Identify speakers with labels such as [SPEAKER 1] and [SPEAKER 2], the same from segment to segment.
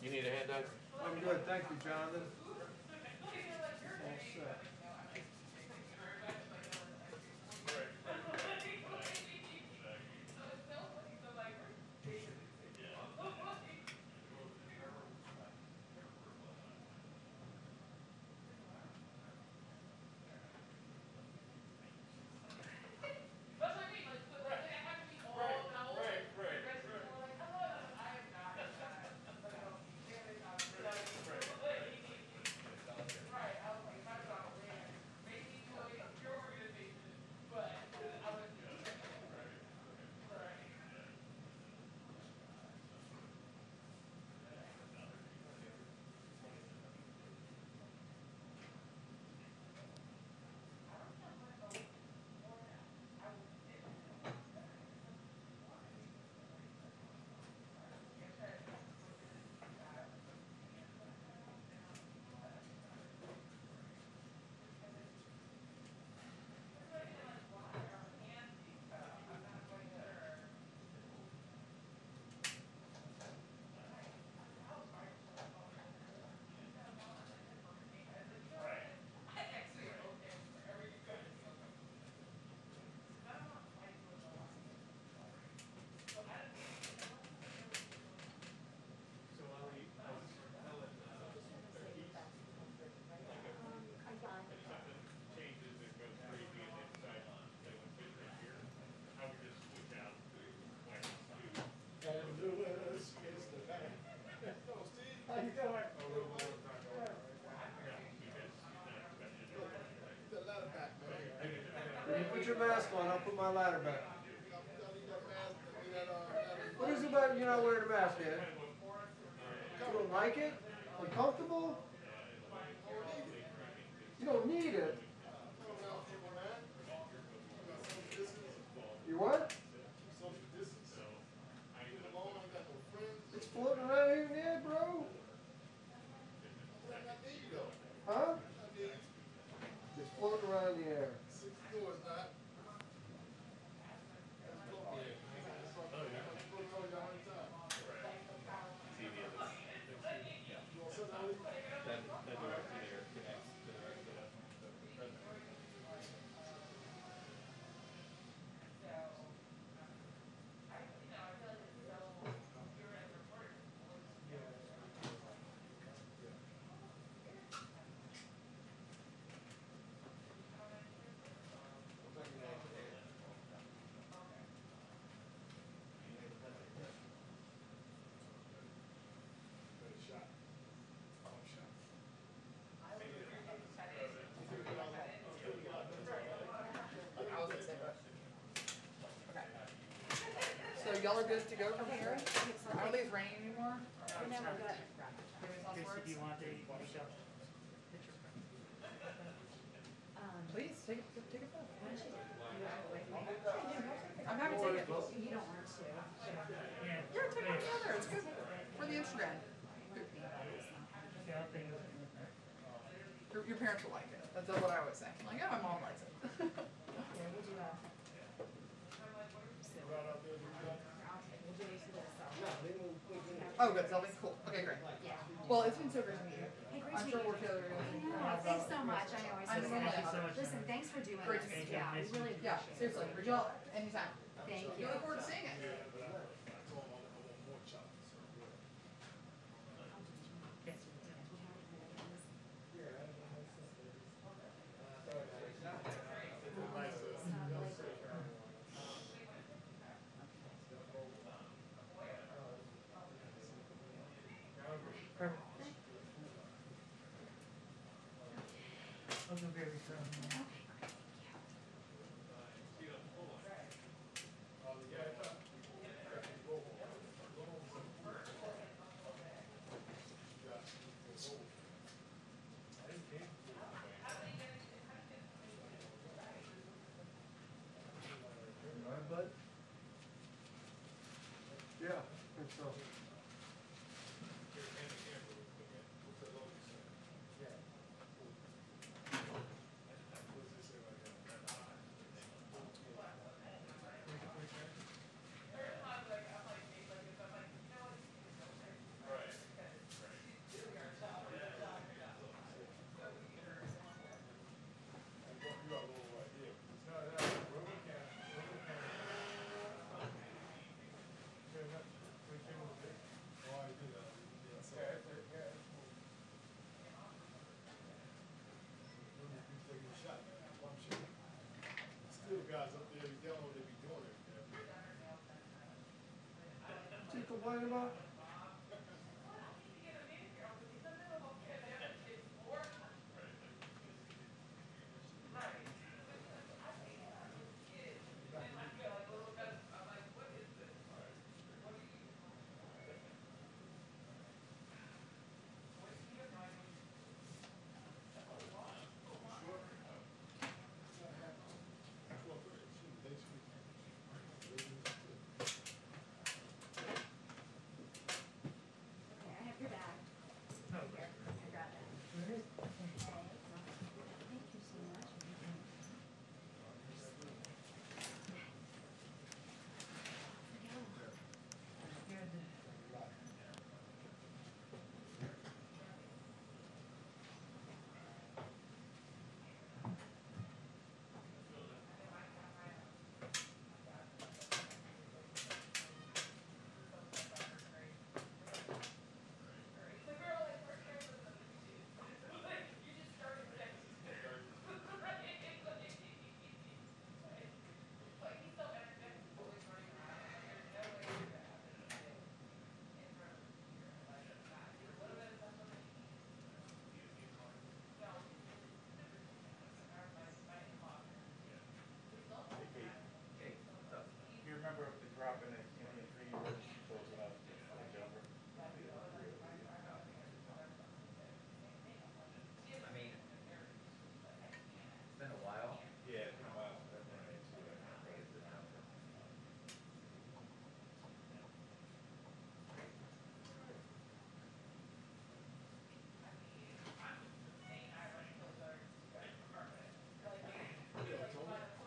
[SPEAKER 1] You need a hand up?
[SPEAKER 2] I'm good, thank you, Jonathan. All set.
[SPEAKER 3] And Lewis is the man. Hello, Steve. How you doing? Get that ladder back, man.
[SPEAKER 2] When you put your mask on, I'll put my ladder back.
[SPEAKER 3] We gotta leave that mask, leave that ladder.
[SPEAKER 2] What is it about you not wearing a mask, Ed? You don't like it? Uncomfortable? You don't need it. You what?
[SPEAKER 3] Social distance. Leave it alone, I ain't got no friends.
[SPEAKER 2] It's floating around here, Ned, bro.
[SPEAKER 3] I need you though.
[SPEAKER 2] Huh?
[SPEAKER 3] I need you.
[SPEAKER 2] It's floating around in the air.
[SPEAKER 3] 6 doors, not. That's what I'm here. That's what I'm supposed to tell you all the time. You want something out of it?
[SPEAKER 1] That directly there connects to the rest of the president.
[SPEAKER 3] Good shot. Long shot.
[SPEAKER 4] So y'all are good to go from here? I don't think it's raining anymore.
[SPEAKER 5] Chris, if you want to, you can show.
[SPEAKER 4] Please, take a photo.
[SPEAKER 5] You
[SPEAKER 4] I'm happy to take it.
[SPEAKER 5] don't want to. Yeah.
[SPEAKER 4] Yeah, take one together. It's good for the Instagram.
[SPEAKER 5] Yeah, I'll take it.
[SPEAKER 4] Your parents will like it. That's what I always say. I'm like, yeah, my mom likes it.
[SPEAKER 5] Yeah, we'll do that.
[SPEAKER 3] Right out there, do that.
[SPEAKER 5] We'll do it to this.
[SPEAKER 4] Oh, good. That'll be cool. Okay, great.
[SPEAKER 5] Yeah.
[SPEAKER 4] Well, it's been so great to meet you.
[SPEAKER 5] Hey, great
[SPEAKER 4] I'm
[SPEAKER 5] to
[SPEAKER 4] sure
[SPEAKER 5] meet
[SPEAKER 4] we'll
[SPEAKER 5] you.
[SPEAKER 4] together.
[SPEAKER 5] Yeah, thanks so much. I know.
[SPEAKER 4] I'm so
[SPEAKER 5] Thank you
[SPEAKER 4] glad.
[SPEAKER 5] so much. Listen, thanks for doing
[SPEAKER 4] Great to
[SPEAKER 5] this.
[SPEAKER 4] meet you.
[SPEAKER 5] Yeah, we really appreciate
[SPEAKER 4] Yeah,
[SPEAKER 5] it.
[SPEAKER 4] seriously. Reach out anytime.
[SPEAKER 5] Thank
[SPEAKER 4] We
[SPEAKER 5] you.
[SPEAKER 4] look forward to seeing it.
[SPEAKER 3] I told him I want more chocolates.
[SPEAKER 5] Perfect. I'll go very soon.
[SPEAKER 2] All right, bud? Yeah, I think so. talking about?
[SPEAKER 5] Okay, I have your bag. Here, I got that. Okay. Thank you so much.
[SPEAKER 1] You remember the drop in the Indian tree you were close enough to jumper?
[SPEAKER 6] I mean, it's been a while.
[SPEAKER 1] Yeah, it's been a while since I've run into it. But it's a jumper.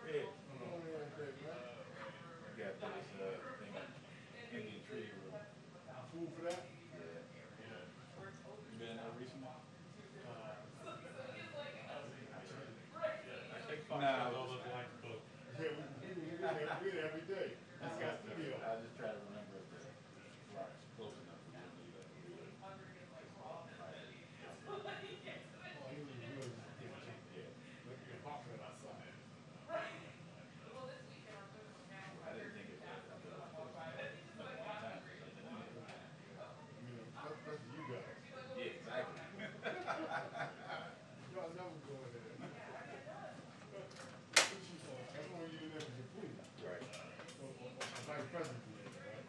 [SPEAKER 1] Yeah. I got this thing, Indian tree root.
[SPEAKER 3] Food for that?
[SPEAKER 1] Yeah. You been there recently? Nah, all those lines book.
[SPEAKER 3] Yeah, we every day.
[SPEAKER 1] I just try to remember if the rock's close enough for you to leave it.
[SPEAKER 3] Oh, you was good.
[SPEAKER 1] Yeah.
[SPEAKER 3] Like your apartment outside.
[SPEAKER 1] I didn't think it was. I thought it was close enough. It's been a long time since I've been in there.
[SPEAKER 3] You know, that's you guys.
[SPEAKER 1] Yeah, exactly.
[SPEAKER 3] Y'all never go in there. That's when you in there with your food.
[SPEAKER 1] Right.
[SPEAKER 3] Vice president,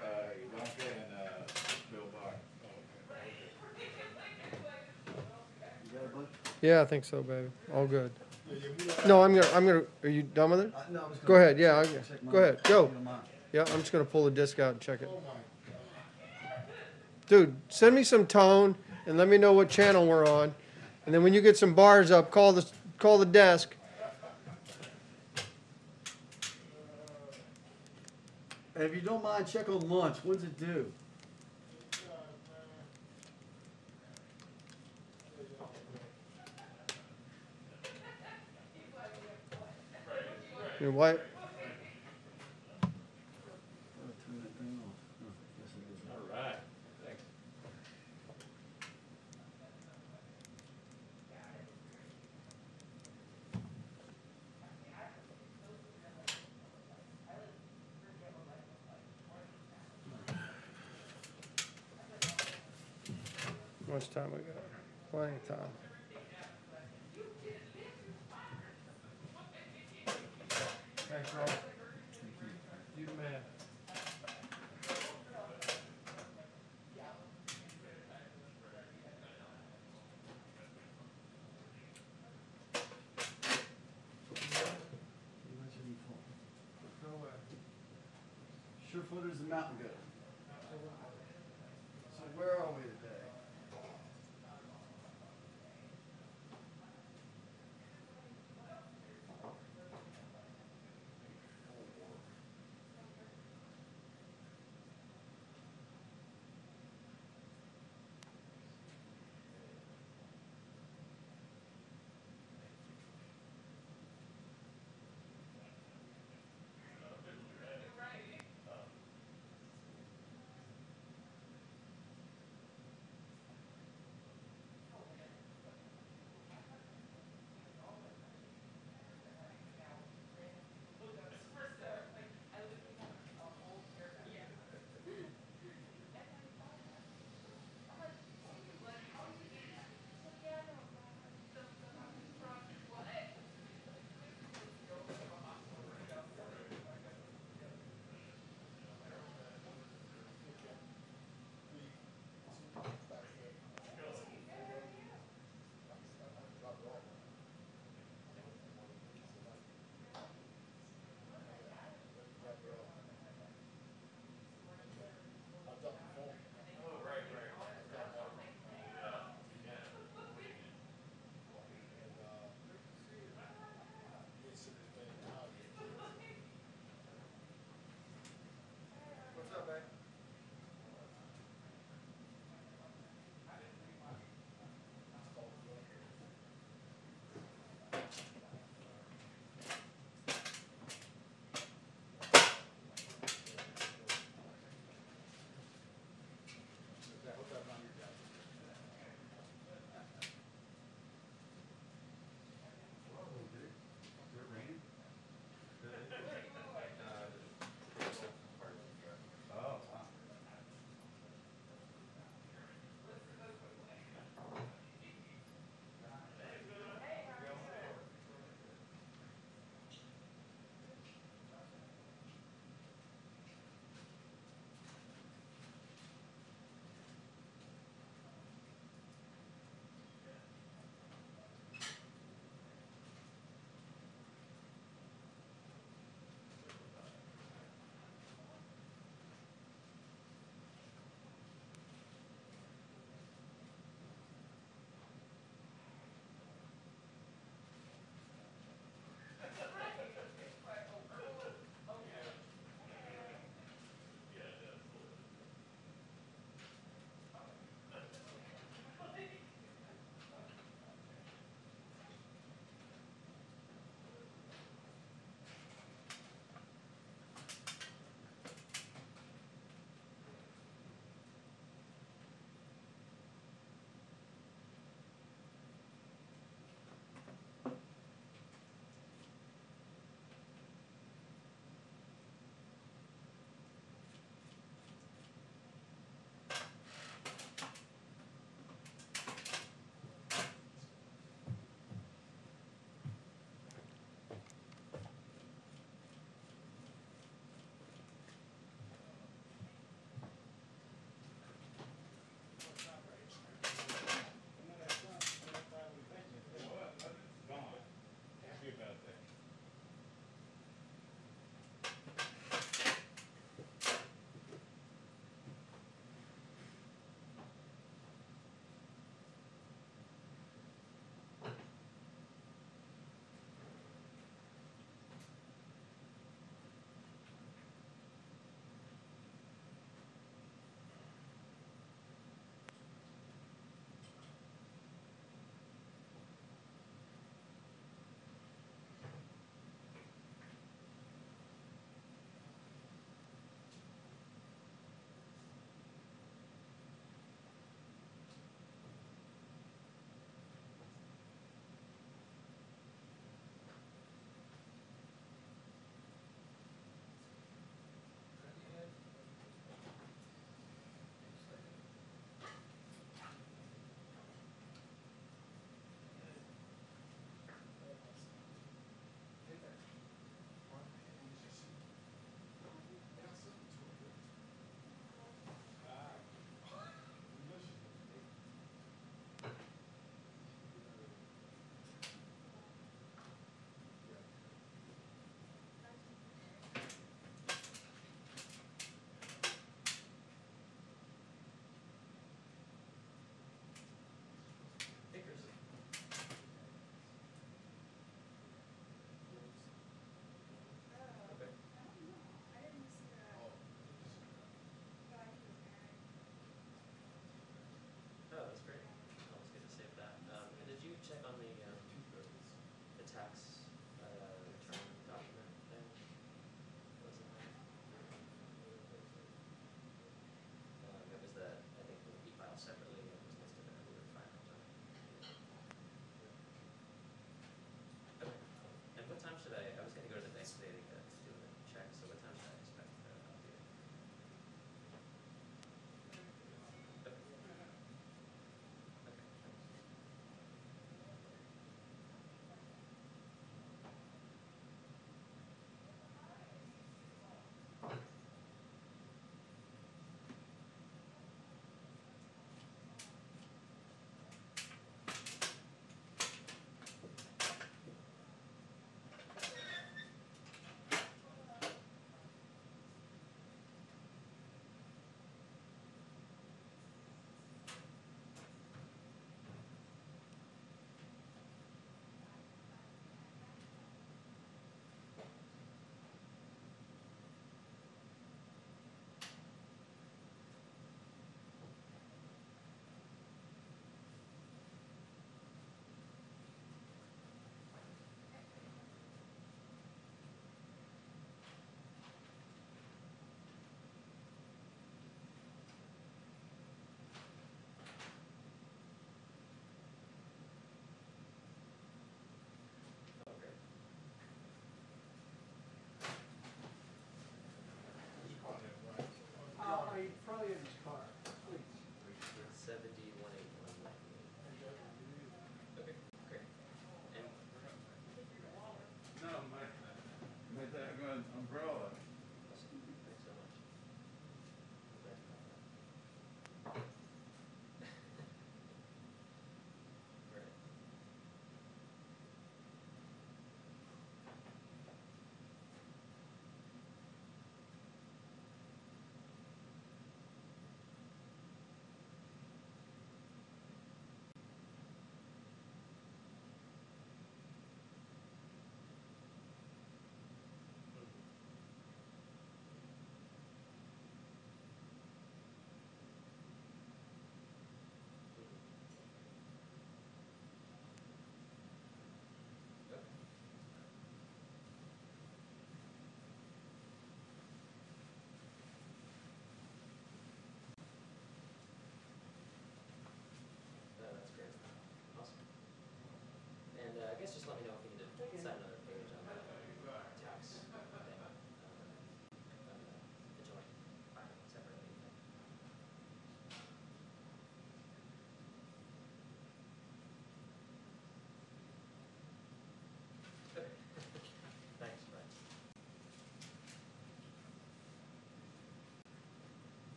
[SPEAKER 3] right?
[SPEAKER 1] Ivanka and Bill Barr.
[SPEAKER 2] Yeah, I think so, baby. All good.
[SPEAKER 3] Yeah, we
[SPEAKER 2] No, I'm gonna, are you done with it?
[SPEAKER 7] No, I was
[SPEAKER 2] Go
[SPEAKER 7] gonna
[SPEAKER 2] ahead, yeah,
[SPEAKER 7] check mine.
[SPEAKER 2] go ahead, go.
[SPEAKER 7] If you don't mind.
[SPEAKER 2] Yeah, I'm just gonna pull the disc out and check it.
[SPEAKER 3] Oh my.
[SPEAKER 2] Dude, send me some tone and let me know what channel we're on. And then when you get some bars up, call the desk.
[SPEAKER 7] And if you don't mind, check on lunch. When's it due?
[SPEAKER 2] Your wife,
[SPEAKER 7] Oh, turn that thing off. Oh, yes, it is.
[SPEAKER 1] All right. Thanks.
[SPEAKER 2] how much time we got? Plenty of time. Thanks, Rob. You the man.
[SPEAKER 7] You mentioned you fall.
[SPEAKER 2] No way.
[SPEAKER 7] Surefoot is the mountain goat.
[SPEAKER 2] So where are we today?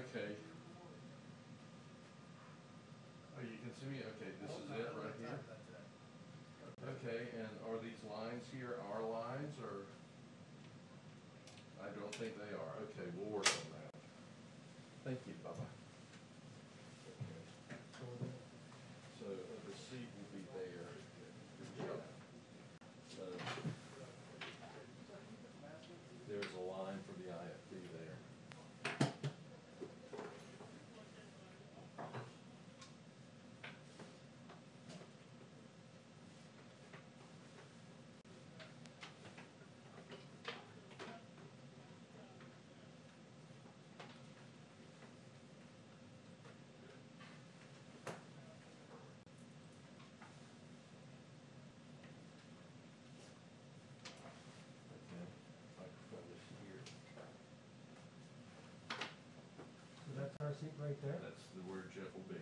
[SPEAKER 6] Okay. Oh, you can see me? Okay, this is it right here? Okay, and are these lines here our lines, or? I don't think they are. Okay, we'll work on that. Thank you, bye-bye. Okay. So the seat will be there. So there's a line for the IFB there. Okay, microphone is here.
[SPEAKER 3] So that's our seat right there?
[SPEAKER 6] That's where Jeff will be.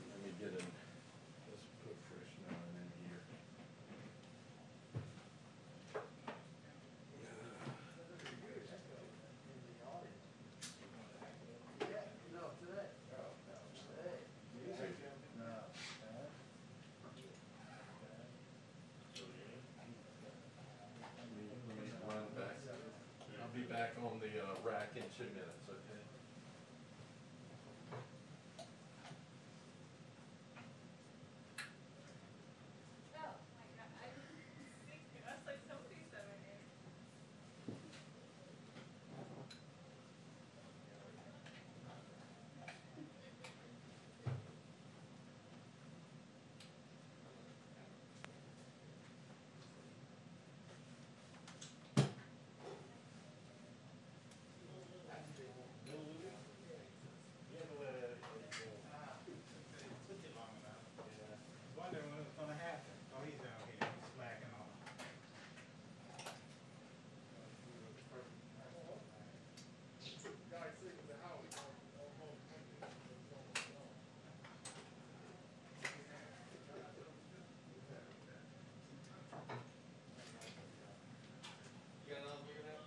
[SPEAKER 6] Let me get in, let's put fresh nine in here.
[SPEAKER 7] No, today.
[SPEAKER 6] Let me run back. I'll be back on the rack in 2 minutes, okay?
[SPEAKER 5] Oh, my God, I was like, somebody said my name.
[SPEAKER 1] You had to let it go. Took you long enough. Yeah. Wondering when it was gonna happen. Oh, he's out here, he's slacking off.
[SPEAKER 6] You got another bigger now?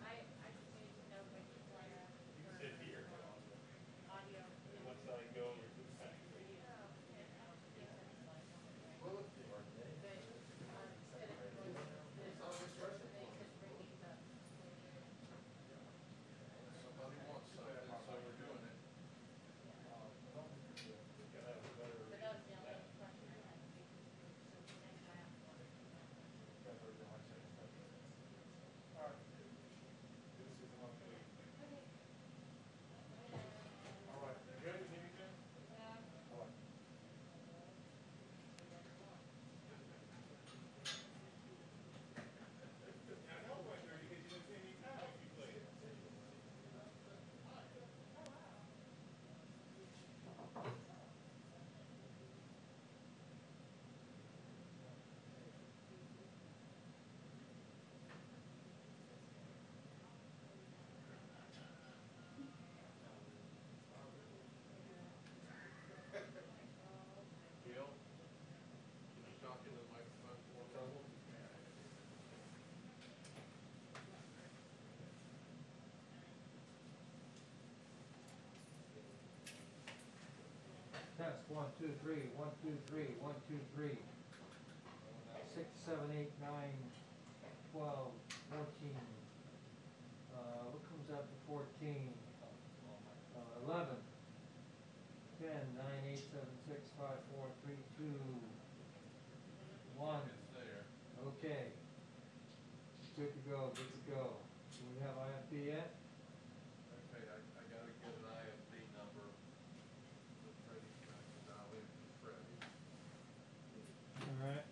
[SPEAKER 5] I just need to know which one,
[SPEAKER 1] You can sit here.
[SPEAKER 5] audio.
[SPEAKER 1] One side go, or to the back.
[SPEAKER 6] Somebody wants something, so we're doing it.
[SPEAKER 1] Gotta have a better.
[SPEAKER 5] But that was the only question I had. So next I ask one.
[SPEAKER 1] All right. This is one for you.
[SPEAKER 5] Okay.
[SPEAKER 1] All right, you good? Need anything?
[SPEAKER 5] Yeah.
[SPEAKER 1] All right. I know, but because you didn't see any times you played.
[SPEAKER 6] Bill, can you talk into the microphone for me?
[SPEAKER 3] Test, 1, 2, 3, 1, 2, 3, 1, 2, 3. 6, 7, 8, 9, 12, 14. What comes after 14? 11. 10, 9, 8, 7, 6, 5, 4, 3, 2, 1.
[SPEAKER 6] It's there.
[SPEAKER 3] Okay. Good to go, good to go. Do we have IFB yet?
[SPEAKER 6] Okay, I gotta get an IFB number. That Freddie's trying to dial in from Freddie.
[SPEAKER 3] All right.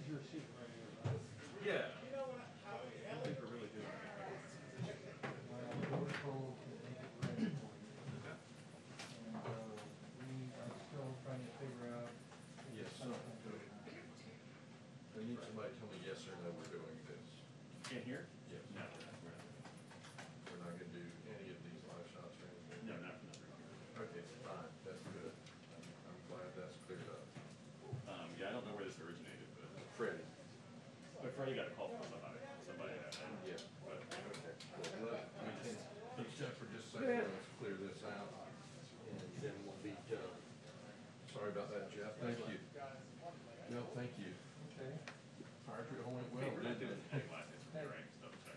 [SPEAKER 3] your seat right here, right?
[SPEAKER 6] Yeah. I think we're really doing it.
[SPEAKER 3] We're told to make it ready for you. And, we are still trying to figure out.
[SPEAKER 6] Yes, so, I need somebody to tell me yes or no, we're doing this.
[SPEAKER 8] In here?
[SPEAKER 6] Yes.
[SPEAKER 8] No, we're not.
[SPEAKER 6] We're not gonna do any of these live shots or anything?
[SPEAKER 8] No, not for another
[SPEAKER 6] Okay, fine, that's good. I'm glad that's cleared up.
[SPEAKER 8] year. Yeah, I don't know where this originated,
[SPEAKER 6] Freddie?
[SPEAKER 8] but Freddie got a call from somebody that day.
[SPEAKER 6] Yeah.
[SPEAKER 8] But,
[SPEAKER 6] Okay. Well, let's check for just a second, let's clear this out, and then we'll be done. Sorry about that, Jeff, thank you. No, thank you.
[SPEAKER 3] Okay.
[SPEAKER 6] Fire drill went
[SPEAKER 8] hey,
[SPEAKER 6] well,
[SPEAKER 8] we're not
[SPEAKER 6] didn't
[SPEAKER 8] doing
[SPEAKER 6] it?
[SPEAKER 8] anything like this, right? Just double check.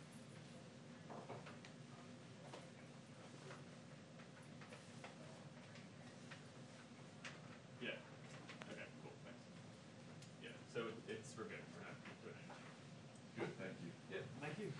[SPEAKER 8] Yeah. Okay, cool, thanks. Yeah, so we're good. We're not doing anything.
[SPEAKER 6] Good, thank you.
[SPEAKER 8] Yeah, thank you.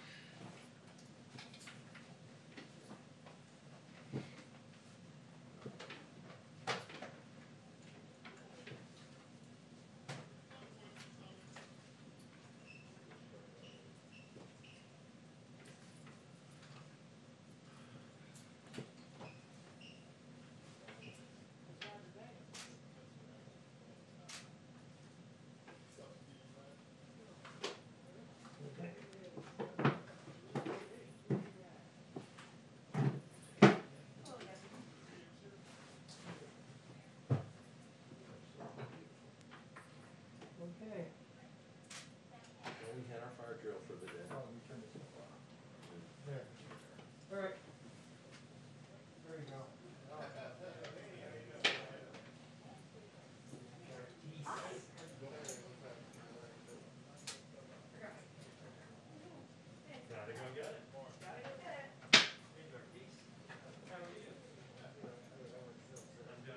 [SPEAKER 3] Okay.
[SPEAKER 6] Well, we had our fire drill for the day.
[SPEAKER 3] Oh, let me turn this off. There. All right. There you go.
[SPEAKER 8] Gotta go get it. I'm good.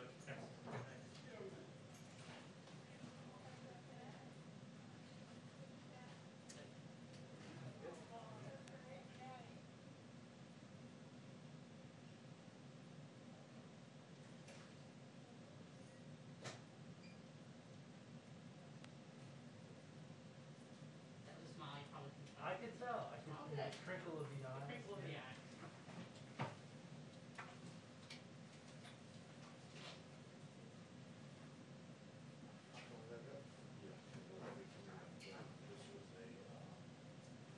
[SPEAKER 9] That was Molly, probably.
[SPEAKER 3] I can tell. I can
[SPEAKER 9] Oh,
[SPEAKER 3] see the
[SPEAKER 9] good.
[SPEAKER 3] crinkle of the eye.
[SPEAKER 9] Crinkle of the eye.
[SPEAKER 6] This was a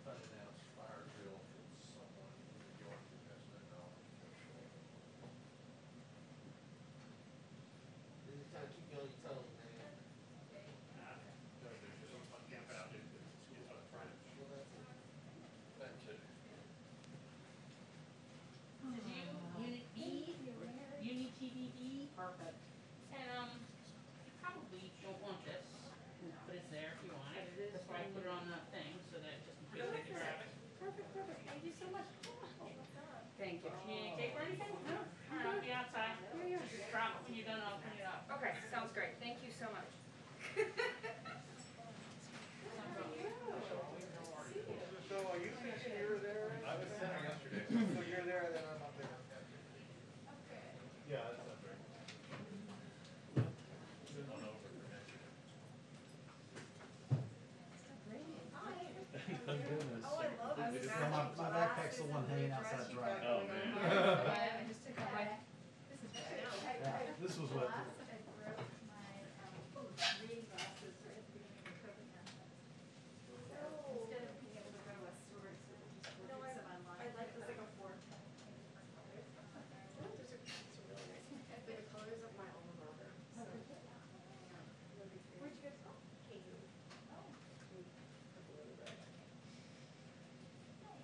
[SPEAKER 6] unannounced fire drill from someone in New York who has no knowledge of shore.
[SPEAKER 7] This is trying to keep you on your toes, man.
[SPEAKER 8] Camp out, dude. It's on Friday.
[SPEAKER 6] That too.
[SPEAKER 9] This is you, unit B, unit TDD. Perfect. And, you probably don't want this, but it's there if you want it. That's why I put it on the thing, so that just in case they can grab it.
[SPEAKER 5] Perfect, perfect. Thank you so much.
[SPEAKER 9] Thank you. You need any tape or anything? No. All right, I'll be outside. Just drop it when you're done, I'll clean it up.
[SPEAKER 4] Okay, sounds great. Thank you so much.
[SPEAKER 3] So are you here there?
[SPEAKER 1] I was center yesterday.
[SPEAKER 3] So you're there, then I'm up there.
[SPEAKER 1] Yeah, that's up there.
[SPEAKER 8] On over for next year.
[SPEAKER 7] Thank goodness.
[SPEAKER 4] Oh, I love this.
[SPEAKER 7] No, my backpack's the one hanging outside dry.
[SPEAKER 8] Oh, man.
[SPEAKER 4] I just took out my, this is bad.
[SPEAKER 7] Yeah, this was what,
[SPEAKER 5] I broke my reading glasses right at the beginning of COVID now. So instead of being able to go to a store to just
[SPEAKER 4] No,
[SPEAKER 5] look at some online.
[SPEAKER 4] I like this like a four.
[SPEAKER 5] colors.
[SPEAKER 4] Those are really nice. They're the colors of my alma mater. So.
[SPEAKER 5] Where'd you go to school?
[SPEAKER 4] KU.
[SPEAKER 5] Oh, nice.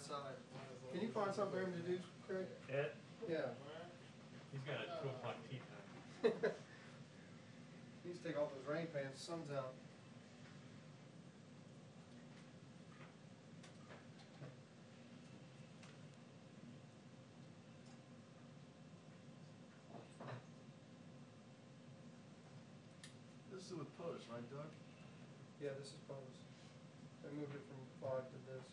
[SPEAKER 2] outside. Can you find something for him to do, Craig?
[SPEAKER 8] Ed,
[SPEAKER 2] Yeah.
[SPEAKER 8] he's got a 2 o'clock tea time.
[SPEAKER 2] Needs to take off those rain pants, sun's out.
[SPEAKER 6] This is with post, right, Doug?
[SPEAKER 2] Yeah, this is Post. I moved it from 5 to this.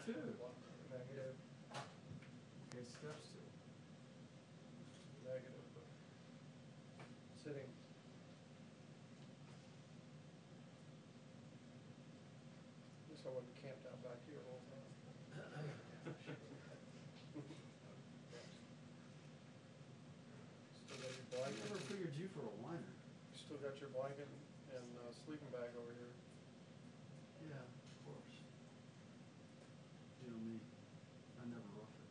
[SPEAKER 6] too.
[SPEAKER 2] Negative,
[SPEAKER 6] Okay, steps two.
[SPEAKER 2] negative. Sitting. Guess I wouldn't camped out back here all the time. Still got your
[SPEAKER 7] I
[SPEAKER 2] blanket,
[SPEAKER 7] never figured you for a whiner.
[SPEAKER 2] still got your blanket and sleeping bag over here.
[SPEAKER 7] Yeah, of course. You know me, I never rough it.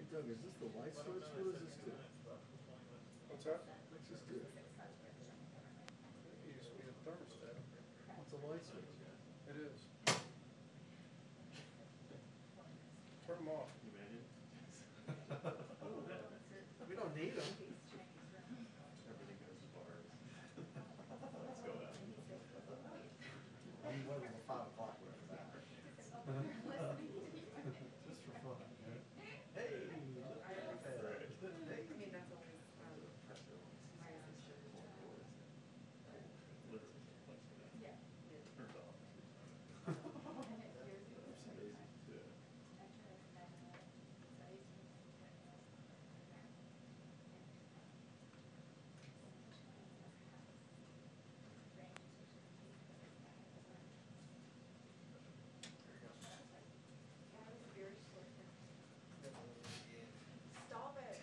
[SPEAKER 7] Doug, is this the light switch? What does this do?
[SPEAKER 2] What's that?
[SPEAKER 7] What's this do?
[SPEAKER 2] It used to be a thermostat.
[SPEAKER 7] What's a light switch?
[SPEAKER 2] It is. Turn them off.
[SPEAKER 6] You made it?
[SPEAKER 2] We don't need them.
[SPEAKER 6] Everything goes to bars. Let's go out.
[SPEAKER 7] I'm waiting till 5 o'clock when I'm back. Just for fun. Hey, look at that. Hey.
[SPEAKER 6] Turns off.
[SPEAKER 4] Stop it.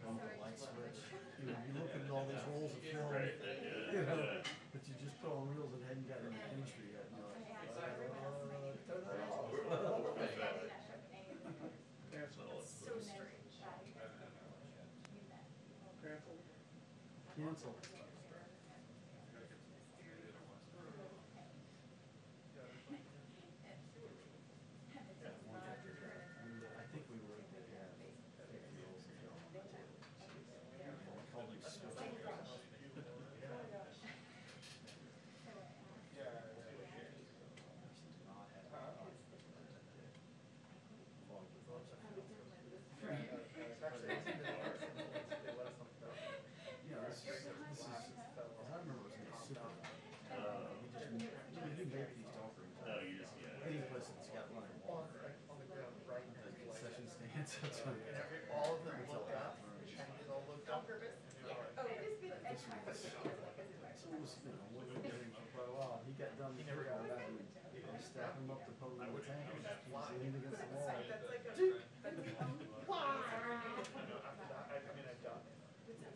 [SPEAKER 7] Bump the light switch. You know, you look at all these rolls of film, you know, but you just put on reels and hadn't gotten into chemistry yet. And you're like, turn that off.
[SPEAKER 4] So strange.
[SPEAKER 2] Cancel.
[SPEAKER 7] Cancel. I think we were, yeah, 50 rolls of film. Probably switch. Yeah, this is, as I remember, it was in a super. We just make these offerings.
[SPEAKER 8] Oh, you just, yeah.
[SPEAKER 7] Any place that's got running water. The concession stands outside.
[SPEAKER 10] All of them looked up, and it all looked up.
[SPEAKER 4] On purpose? Oh, it is good.
[SPEAKER 7] This one was, so it was, you know, working with him for quite a while. He got done with work on that and I stacked him up to put him in the tank. He was leaning against the wall.
[SPEAKER 4] That's like a.
[SPEAKER 10] I mean, I got it.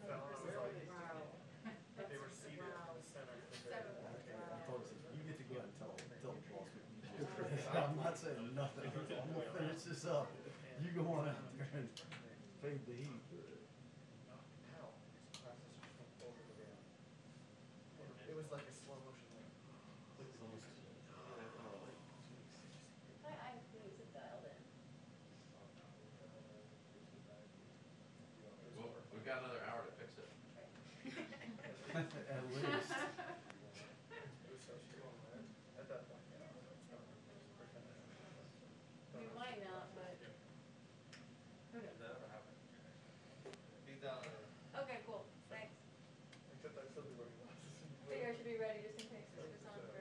[SPEAKER 10] Fell, I was like, they were seated in the center.
[SPEAKER 7] I told him, you get to go ahead and tell the boss what you did. I'm not saying nothing. I'm gonna finish this up. You go on out there and fade the heat.
[SPEAKER 10] How? Processor flipped over the rail. It was like a slow motion.
[SPEAKER 6] Well, we've got another hour to fix it.
[SPEAKER 7] At least.
[SPEAKER 10] It was so strong, man. At that point, yeah.
[SPEAKER 5] We might not, but who knows?
[SPEAKER 10] That ever happened? He's down there.
[SPEAKER 5] Okay, cool, thanks.
[SPEAKER 10] Except I still be wearing glasses.
[SPEAKER 5] Figure I should be ready just in case this goes on for.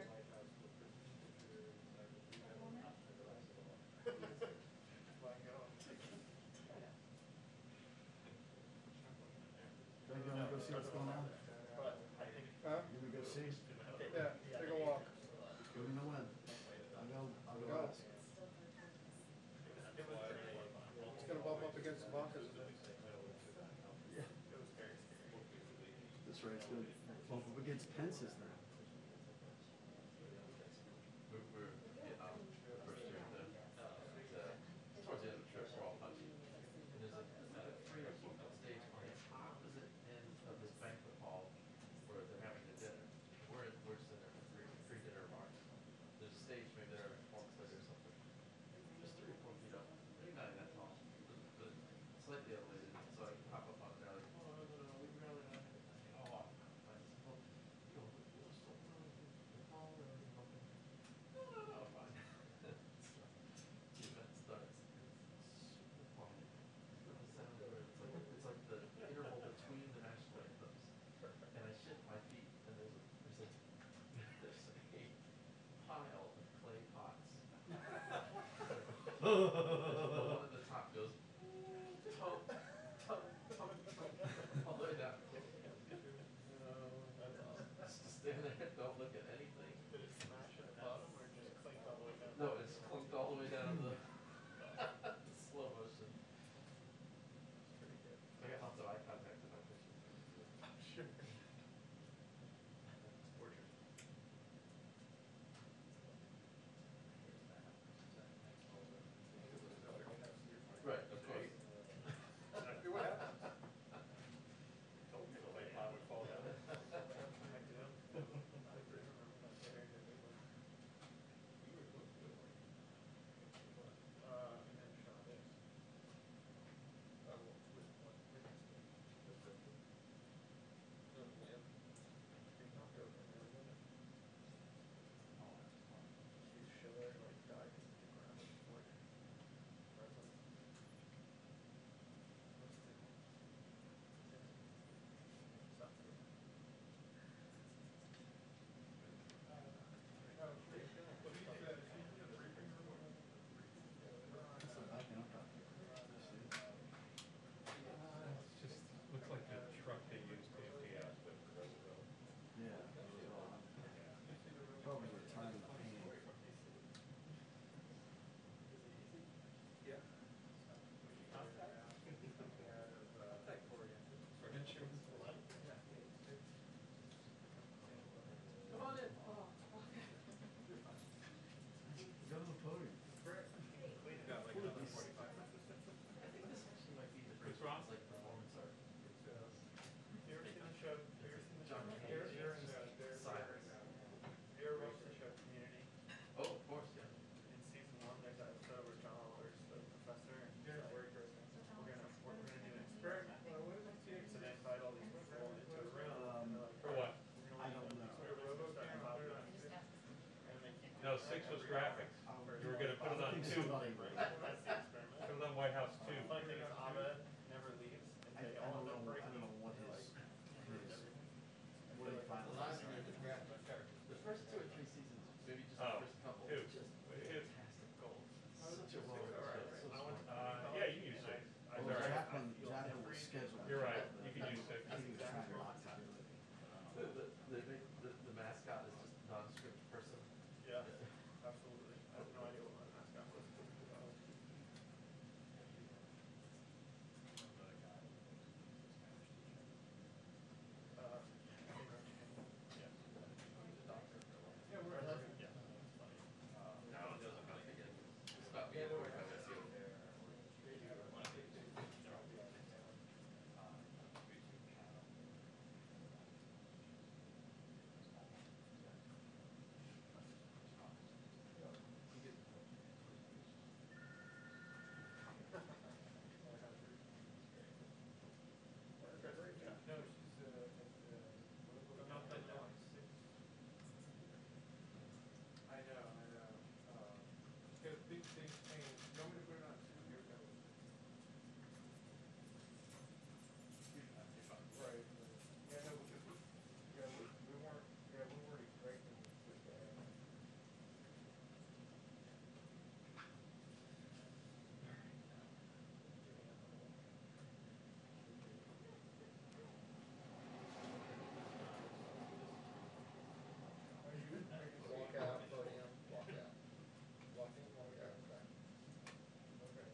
[SPEAKER 7] Doug, you wanna go see what's going on?
[SPEAKER 2] Huh?
[SPEAKER 7] You wanna go see?
[SPEAKER 2] Yeah, take a walk.
[SPEAKER 7] Let me know when. I'll go ask.
[SPEAKER 2] It's gonna bump up against the bunkers, isn't it?
[SPEAKER 7] Yeah. That's right, it's gonna bump up against Pence's now.
[SPEAKER 6] We're first year towards the end of the trip, we're all punching. And there's a 3 or 4 foot stage on the opposite end of this banquet hall where they're having the dinner. We're sitting there for three dinner bars. There's a stage maybe there 4 months later or something. Just 3 or 4 feet up, maybe not even that tall, but slightly elevated. So I pop up on there like, oh, no, we really not. Oh, I just, well, you know, we'll just open the hall and everything open. No, fine. The event starts. It's super fun. The sound where it's like the interval between the national anthems. And I shit my feet and there's a pile of clay pots. The one at the top goes tum, tum, tum, tum, all the way down. Just stand there, don't look at anything.
[SPEAKER 7] probably return the painting.
[SPEAKER 4] Come on in.
[SPEAKER 7] Go to the podium.
[SPEAKER 8] What's wrong?
[SPEAKER 1] You ever seen the show, you're in the, you ever watched the show Community?
[SPEAKER 6] Oh, of course, yeah.
[SPEAKER 1] In season 1, there's that episode where John Oliver's the professor and he's like, we're gonna do an experiment. So they invite all these people into a room and they're like,
[SPEAKER 8] For what?
[SPEAKER 7] I don't know.
[SPEAKER 8] No, 6 was graphics. You were gonna put it on 2.
[SPEAKER 7] Somebody-
[SPEAKER 8] Put it on White House 2.
[SPEAKER 1] Funny thing is, Abed never leaves, and
[SPEAKER 7] I
[SPEAKER 1] they all
[SPEAKER 7] don't
[SPEAKER 1] end up
[SPEAKER 7] know, I
[SPEAKER 1] breaking.
[SPEAKER 7] don't know what his, what he finalized.
[SPEAKER 6] The first 2 or 3 seasons, maybe just
[SPEAKER 8] Oh,
[SPEAKER 6] the first couple,
[SPEAKER 8] 2.
[SPEAKER 6] just
[SPEAKER 8] It's-
[SPEAKER 6] fantastic gold. Such a roller coaster, so smart.
[SPEAKER 8] Yeah, you can use 6.
[SPEAKER 7] Well,
[SPEAKER 8] Sorry.
[SPEAKER 7] Jacqueline was scheduled.
[SPEAKER 8] You're right,
[SPEAKER 7] for
[SPEAKER 8] you can
[SPEAKER 7] that.
[SPEAKER 8] use 6.
[SPEAKER 7] He was trying to lock time.
[SPEAKER 6] The mascot is just nondescript person.
[SPEAKER 1] Yeah, absolutely. I have no idea what my mascot was. Yeah, we're, yeah.
[SPEAKER 6] No, it doesn't matter. It's about being bored by this.
[SPEAKER 1] No, she's, not that long. I know, Got a big thing, you want me to put it on 2? Here we go. Right. Yeah, no, because we weren't expecting this to happen.
[SPEAKER 10] Walk out, podium, walk out. Walk in, walk out, back.
[SPEAKER 1] Okay.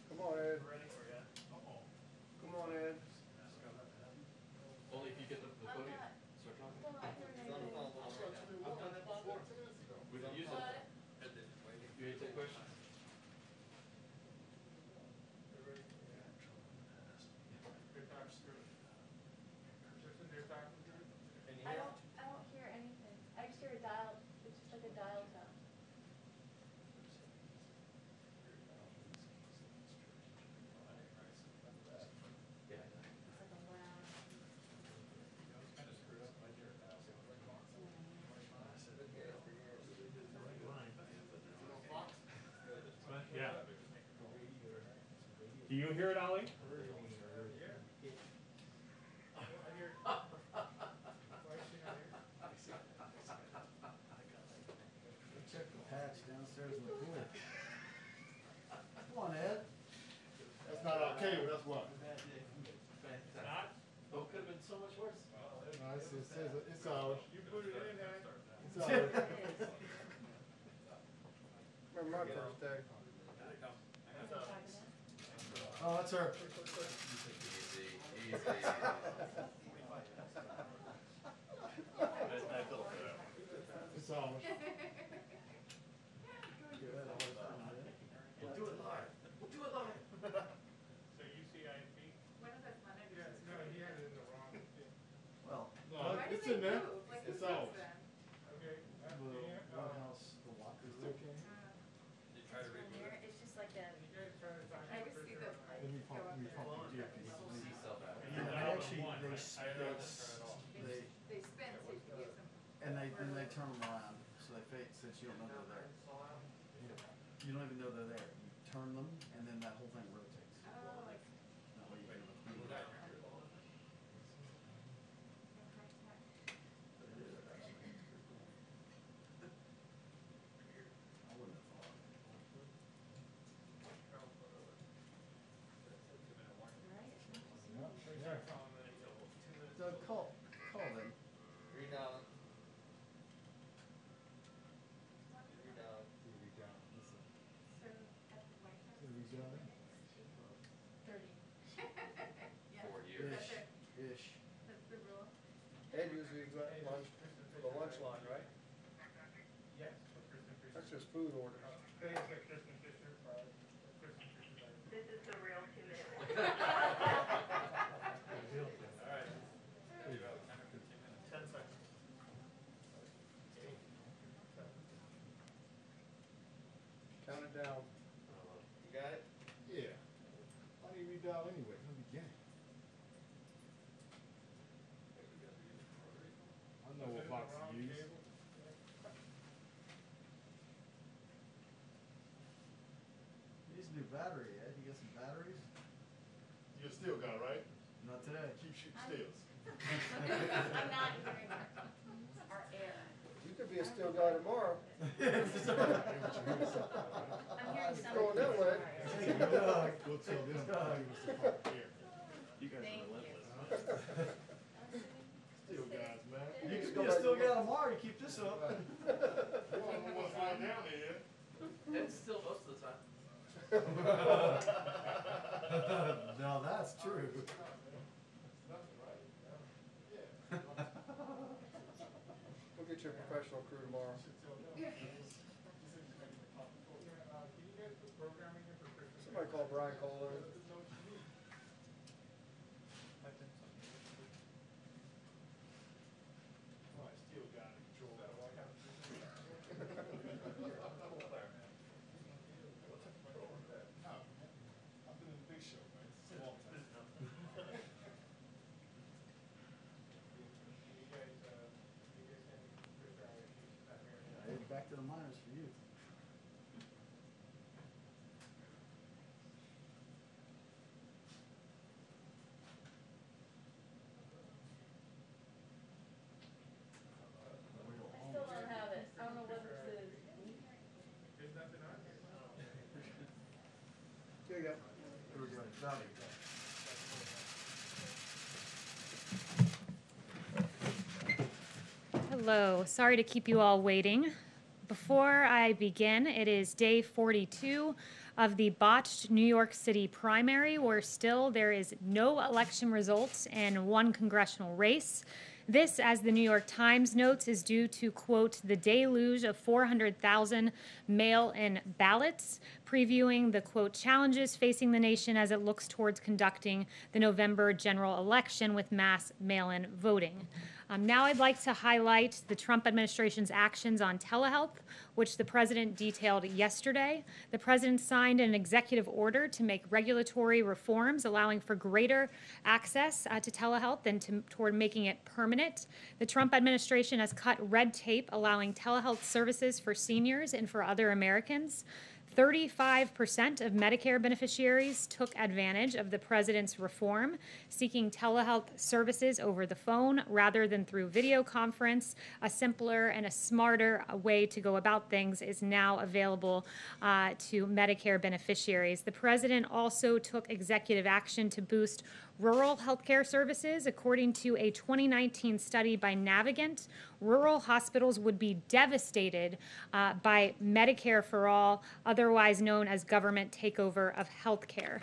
[SPEAKER 2] Come on, Ed.
[SPEAKER 1] Ready for you?
[SPEAKER 2] Come on, Ed.
[SPEAKER 6] Only if you get the podium, start talking.
[SPEAKER 10] It's on the phone. I've done that before. 2 minutes ago.
[SPEAKER 6] We don't use it. You ready to take questions?
[SPEAKER 1] Good talk, Stuart. Kristen, you're talking to me?
[SPEAKER 10] Can you
[SPEAKER 5] I
[SPEAKER 10] hear?
[SPEAKER 5] don't hear anything. I just hear a dial, it's just like a dial tone.
[SPEAKER 6] Yeah.
[SPEAKER 5] It's like a loud.
[SPEAKER 8] Yeah. Do you hear it, Ollie?
[SPEAKER 7] Check the patch downstairs in the pool. Come on, Ed.
[SPEAKER 11] That's not okay, but that's what?
[SPEAKER 6] Fantastic.
[SPEAKER 8] Not?
[SPEAKER 6] Oh, it could have been so much worse.
[SPEAKER 11] No, it's ours.
[SPEAKER 1] You put it in, huh?
[SPEAKER 11] It's ours.
[SPEAKER 2] Remember my first day.
[SPEAKER 7] Oh, that's her.
[SPEAKER 6] Easy, easy.
[SPEAKER 11] It's ours.
[SPEAKER 6] We'll do it live. We'll do it live.
[SPEAKER 1] So UCIP?
[SPEAKER 4] When is that Monday?
[SPEAKER 1] Yeah, no, he had it in the wrong.
[SPEAKER 7] Well,
[SPEAKER 11] No,
[SPEAKER 4] Why did
[SPEAKER 11] it's
[SPEAKER 4] they
[SPEAKER 11] in there.
[SPEAKER 4] move? Like,
[SPEAKER 11] It's
[SPEAKER 4] who
[SPEAKER 11] ours.
[SPEAKER 4] moves them?
[SPEAKER 1] Okay.
[SPEAKER 7] the one house, the walkers.
[SPEAKER 11] It's okay.
[SPEAKER 4] Uh,
[SPEAKER 6] You try to reboot it?
[SPEAKER 5] It's
[SPEAKER 7] actually,
[SPEAKER 1] one,
[SPEAKER 7] they,
[SPEAKER 1] right?
[SPEAKER 7] s-
[SPEAKER 1] I
[SPEAKER 7] they,
[SPEAKER 1] don't
[SPEAKER 7] s-
[SPEAKER 1] understand at all.
[SPEAKER 7] they,
[SPEAKER 4] They spin so you can use them.
[SPEAKER 7] and they turn them around, so they fake, since you don't know they're there. You don't even know they're there. You turn them, and then that whole thing rotates.
[SPEAKER 4] Oh, like.
[SPEAKER 7] That way you can clean it up. I wouldn't have thought. Doug, call them.
[SPEAKER 10] Read down. Read down.
[SPEAKER 5] So at the White House.
[SPEAKER 9] Thirty.
[SPEAKER 4] Yeah.
[SPEAKER 8] 4 years.
[SPEAKER 4] That's it.
[SPEAKER 7] Ish.
[SPEAKER 4] That's the rule.
[SPEAKER 2] Ed usually got lunch, the lunch line, right?
[SPEAKER 1] Yes, for Kristen Fisher.
[SPEAKER 2] That's just food orders.
[SPEAKER 1] They said Kristen Fisher, Kristen Fisher.
[SPEAKER 5] This is the real 2-minute one.
[SPEAKER 1] All right. There you go. 10 seconds.
[SPEAKER 2] Count it down.
[SPEAKER 10] You got it?
[SPEAKER 11] Yeah. Why do you redial anyway from the beginning? I know what box to use.
[SPEAKER 7] Needs a new battery, Ed. You got some batteries?
[SPEAKER 11] You still got it, right?
[SPEAKER 7] Not today.
[SPEAKER 11] Keep shooting stills.
[SPEAKER 9] I'm not hearing our air.
[SPEAKER 2] You could be a still guy tomorrow.
[SPEAKER 9] I'm hearing something.
[SPEAKER 2] Going that way.
[SPEAKER 7] Doug.
[SPEAKER 11] We'll tell them.
[SPEAKER 7] Doug.
[SPEAKER 8] You guys
[SPEAKER 9] Thank
[SPEAKER 8] are
[SPEAKER 9] you.
[SPEAKER 8] relentless.
[SPEAKER 11] Still guys, man.
[SPEAKER 7] You still got tomorrow to keep this up.
[SPEAKER 11] You don't know what's going down there.
[SPEAKER 10] It's still most of the time.
[SPEAKER 7] Now that's true.
[SPEAKER 2] We'll get you a professional crew tomorrow. Somebody call Brian Kohler.
[SPEAKER 11] Still got it. Control that White House. No, I've been in the big show, man. It's a long time.
[SPEAKER 7] Back to the minors for you.
[SPEAKER 9] I still don't have it. I don't know whether to.
[SPEAKER 1] There's nothing on here.
[SPEAKER 2] Here you go.
[SPEAKER 7] Here we go. Done.
[SPEAKER 12] Hello, sorry to keep you all waiting. Before I begin, it is day 42 of the botched New York City primary, where still there is no election results in one congressional race. This, as the New York Times notes, is due to, quote, the deluge of 400,000 mail-in ballots, previewing the, quote, challenges facing the nation as it looks towards conducting the November general election with mass mail-in voting. Now I'd like to highlight the Trump administration's actions on telehealth, which the president detailed yesterday. The president signed an executive order to make regulatory reforms allowing for greater access to telehealth and toward making it permanent. The Trump administration has cut red tape, allowing telehealth services for seniors and for other Americans. 35% of Medicare beneficiaries took advantage of the president's reform, seeking telehealth services over the phone rather than through video conference. A simpler and a smarter way to go about things is now available to Medicare beneficiaries. The president also took executive action to boost rural healthcare services. According to a 2019 study by Navigant, rural hospitals would be devastated by Medicare for All, otherwise known as government takeover of healthcare.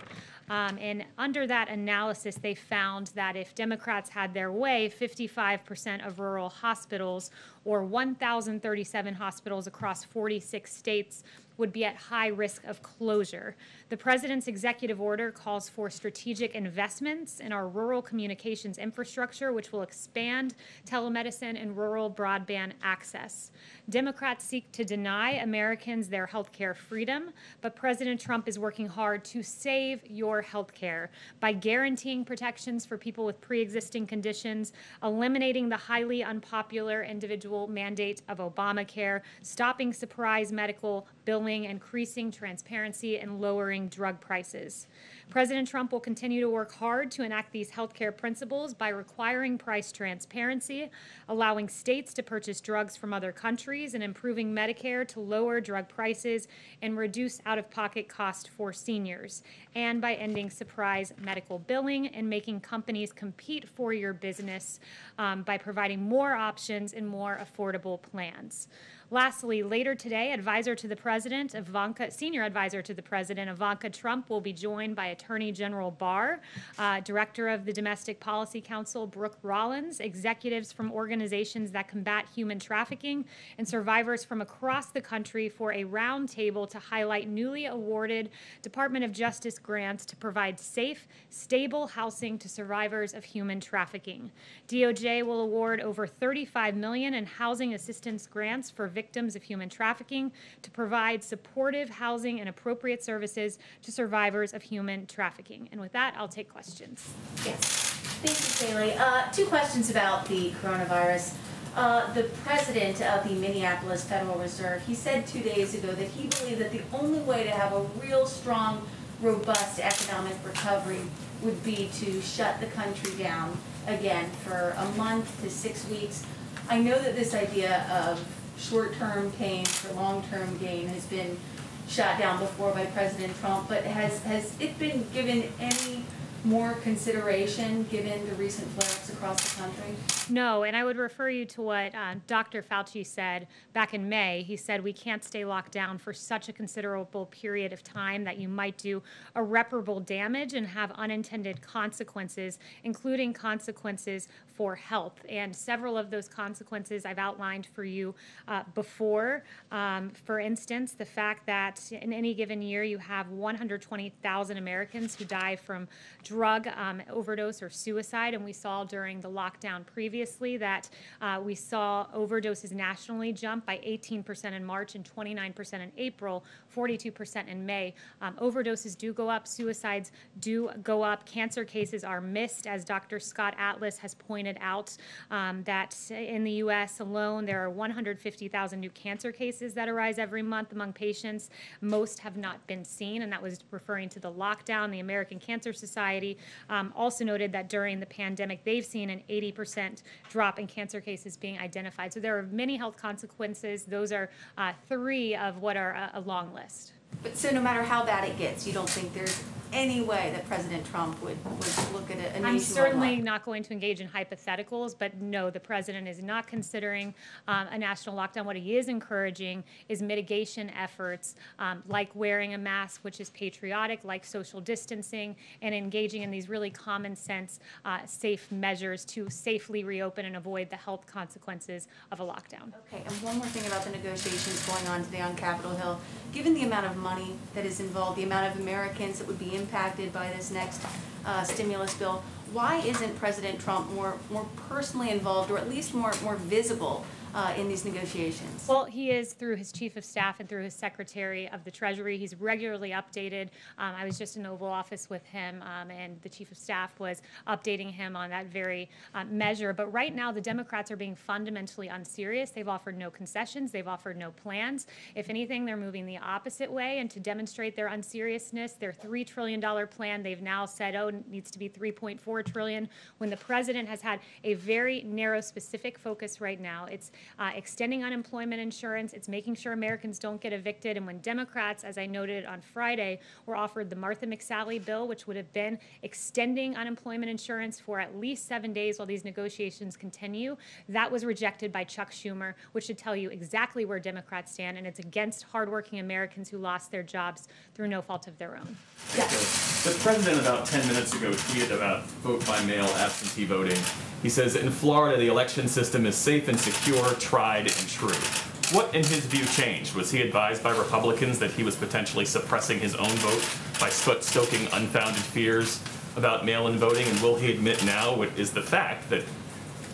[SPEAKER 12] And under that analysis, they found that if Democrats had their way, 55% of rural hospitals, or 1,037 hospitals across 46 states, would be at high risk of closure. The president's executive order calls for strategic investments in our rural communications infrastructure, which will expand telemedicine and rural broadband access. Democrats seek to deny Americans their health care freedom, but President Trump is working hard to save your health care by guaranteeing protections for people with pre-existing conditions, eliminating the highly unpopular individual mandate of Obamacare, stopping surprise medical billing, increasing transparency, and lowering drug prices. President Trump will continue to work hard to enact these healthcare principles by requiring price transparency, allowing states to purchase drugs from other countries, and improving Medicare to lower drug prices and reduce out-of-pocket costs for seniors, and by ending surprise medical billing and making companies compete for your business by providing more options and more affordable plans. Lastly, later today, Senior Advisor to the President, Ivanka Trump, will be joined by Attorney General Barr, Director of the Domestic Policy Council, Brooke Rollins, executives from organizations that combat human trafficking, and survivors from across the country for a roundtable to highlight newly awarded Department of Justice grants to provide safe, stable housing to survivors of human trafficking. DOJ will award over $35 million in housing assistance grants for victims of human trafficking to provide supportive housing and appropriate services to survivors of human trafficking. And with that, I'll take questions.
[SPEAKER 13] Yes. Thank you, Kaylee. Two questions about the coronavirus. The president of the Minneapolis Federal Reserve, he said 2 days ago that he believed that the only way to have a real strong, robust economic recovery would be to shut the country down again for a month to 6 weeks. I know that this idea of short-term pain for long-term gain has been shot down before by President Trump, but has it been given any more consideration given the recent flare-ups across the country?
[SPEAKER 12] No, and I would refer you to what Dr. Fauci said back in May. He said we can't stay locked down for such a considerable period of time that you might do irreparable damage and have unintended consequences, including consequences for health. And several of those consequences I've outlined for you before. For instance, the fact that in any given year you have 120,000 Americans who die from drug overdose or suicide, and we saw during the lockdown previously that we saw overdoses nationally jump by 18% in March and 29% in April, 42% in May. Overdoses do go up, suicides do go up, cancer cases are missed, as Dr. Scott Atlas has pointed out, that in the U.S. alone there are 150,000 new cancer cases that arise every month among patients. Most have not been seen, and that was referring to the lockdown. The American Cancer Society also noted that during the pandemic they've seen an 80% drop in cancer cases being identified. So there are many health consequences. Those are three of what are a long list.
[SPEAKER 13] But so no matter how bad it gets, you don't think there's any way that President Trump would look at a nationwide
[SPEAKER 12] I'm certainly
[SPEAKER 13] lockdown?
[SPEAKER 12] not going to engage in hypotheticals, but no, the president is not considering a national lockdown. What he is encouraging is mitigation efforts like wearing a mask, which is patriotic, like social distancing, and engaging in these really common sense, safe measures to safely reopen and avoid the health consequences of a lockdown.
[SPEAKER 13] Okay, and one more thing about the negotiations going on today on Capitol Hill. Given the amount of money that is involved, the amount of Americans that would be impacted by this next stimulus bill, why isn't President Trump more personally involved, or at least more visible in these negotiations?
[SPEAKER 12] Well, he is through his chief of staff and through his secretary of the Treasury. He's regularly updated. I was just in the Oval Office with him, and the chief of staff was updating him on that very measure. But right now, the Democrats are being fundamentally unserious. They've offered no concessions. They've offered no plans. If anything, they're moving the opposite way. And to demonstrate their unseriousness, their $3 trillion plan, they've now said, oh, it needs to be $3.4 trillion, when the president has had a very narrow, specific focus right now. It's extending unemployment insurance. It's making sure Americans don't get evicted. And when Democrats, as I noted on Friday, were offered the Martha McSally bill, which would have been extending unemployment insurance for at least 7 days while these negotiations continue, that was rejected by Chuck Schumer, which should tell you exactly where Democrats stand, and it's against hardworking Americans who lost their jobs through no fault of their own.
[SPEAKER 8] The president about 10 minutes ago tweeted about vote-by-mail absentee voting. He says, in Florida, the election system is safe and secure, tried and true. What, in his view, changed? Was he advised by Republicans that he was potentially suppressing his own vote by stoking unfounded fears about mail-in voting? And will he admit now what is the fact that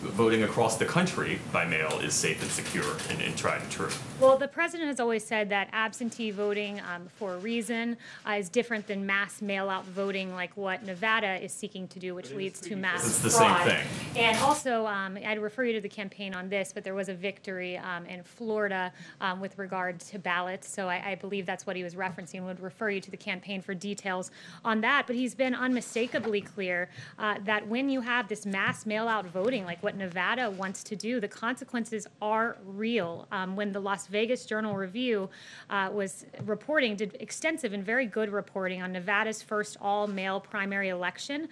[SPEAKER 8] voting across the country by mail is safe and secure and tried and true?
[SPEAKER 12] Well, the president has always said that absentee voting for a reason is different than mass mail-out voting like what Nevada is seeking to do, which leads to mass
[SPEAKER 8] It's the
[SPEAKER 12] fraud.
[SPEAKER 8] same thing.
[SPEAKER 12] And also, I'd refer you to the campaign on this, but there was a victory in Florida with regard to ballots. So I believe that's what he was referencing, would refer you to the campaign for details on that. But he's been unmistakably clear that when you have this mass mail-out voting, like what Nevada wants to do, the consequences are real. When the Las Vegas Journal-Review was reporting, did extensive and very good reporting on Nevada's first all-male primary election.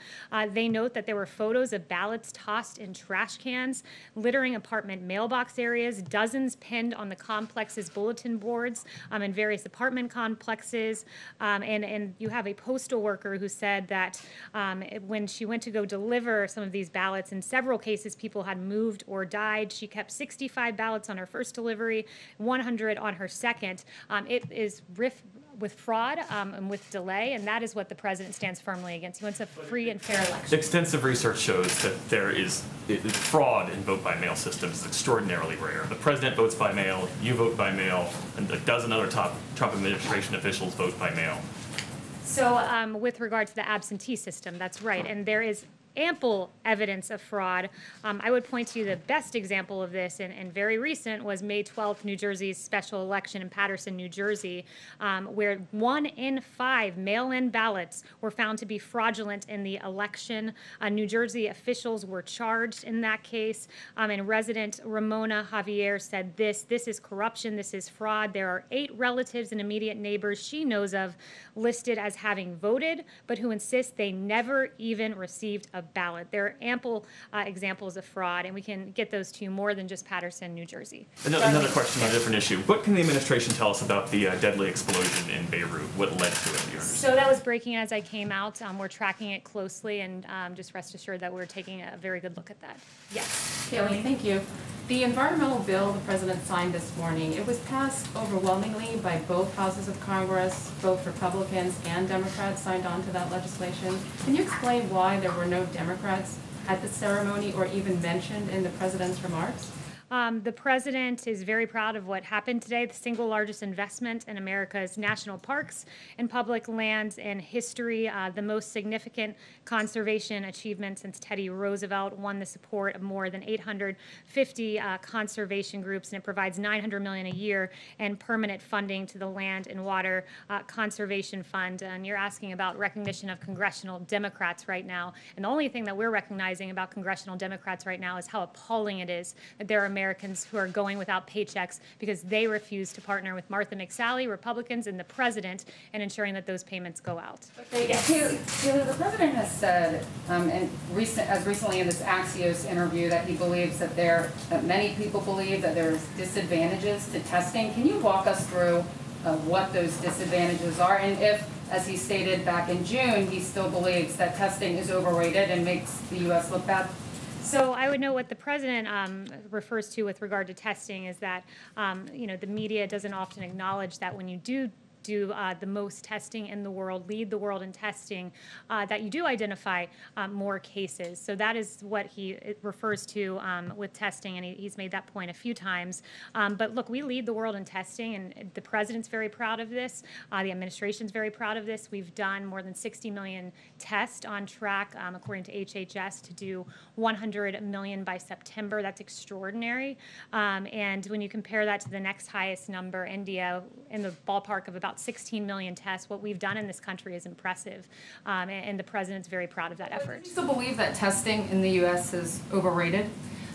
[SPEAKER 12] They note that there were photos of ballots tossed in trash cans, littering apartment mailbox areas, dozens pinned on the complex's bulletin boards in various apartment complexes. And you have a postal worker who said that when she went to go deliver some of these ballots, in several cases people had moved or died. She kept 65 ballots on her first delivery, 100 on her second. It is with fraud and with delay, and that is what the president stands firmly against. He wants a free and fair election.
[SPEAKER 8] Extensive research shows that there is fraud in vote-by-mail systems is extraordinarily rare. The president votes by mail, you vote by mail, and a dozen other top Trump administration officials vote by mail.
[SPEAKER 12] So with regard to the absentee system, that's right, and there is ample evidence of fraud. I would point to you the best example of this, and very recent, was May 12th, New Jersey's special election in Paterson, New Jersey, where 1 in 5 mail-in ballots were found to be fraudulent in the election. New Jersey officials were charged in that case, and resident Ramona Javier said this is corruption, this is fraud. There are 8 relatives and immediate neighbors she knows of listed as having voted, but who insist they never even received a ballot. There are ample examples of fraud, and we can get those to you more than just Paterson, New Jersey.
[SPEAKER 8] Another question on a different issue. What can the administration tell us about the deadly explosion in Beirut? What led to it? Do you understand?
[SPEAKER 12] So that was breaking as I came out. We're tracking it closely, and just rest assured that we're taking a very good look at that. Yes.
[SPEAKER 14] Kaylee, thank you. The environmental bill the president signed this morning, it was passed overwhelmingly by both houses of Congress. Both Republicans and Democrats signed on to that legislation. Can you explain why there were no Democrats at the ceremony or even mentioned in the president's remarks?
[SPEAKER 12] The president is very proud of what happened today, the single largest investment in America's national parks and public lands in history, the most significant conservation achievement since Teddy Roosevelt won the support of more than 850 conservation groups, and it provides $900 million a year and permanent funding to the Land and Water Conservation Fund. And you're asking about recognition of congressional Democrats right now, and the only thing that we're recognizing about congressional Democrats right now is how appalling it is that there are Americans who are going without paychecks because they refuse to partner with Martha McSally, Republicans, and the president in ensuring that those payments go out.
[SPEAKER 15] Taylor, the president has said, as recently in this Axios interview, that he believes that many people believe that there's disadvantages to testing. Can you walk us through what those disadvantages are, and if, as he stated back in June, he still believes that testing is overrated and makes the U.S. look bad?
[SPEAKER 12] So I would know what the president refers to with regard to testing is that, the media doesn't often acknowledge that when you do the most testing in the world, lead the world in testing, that you do identify more cases. So that is what he refers to with testing, and he's made that point a few times. But look, we lead the world in testing, and the president's very proud of this. The administration's very proud of this. We've done more than 60 million tests, on track, according to HHS, to do 100 million by September. That's extraordinary. And when you compare that to the next highest number, India, in the ballpark of about 16 million tests, what we've done in this country is impressive, and the president's very proud of that effort.
[SPEAKER 14] Do you still believe that testing in the U.S. is overrated?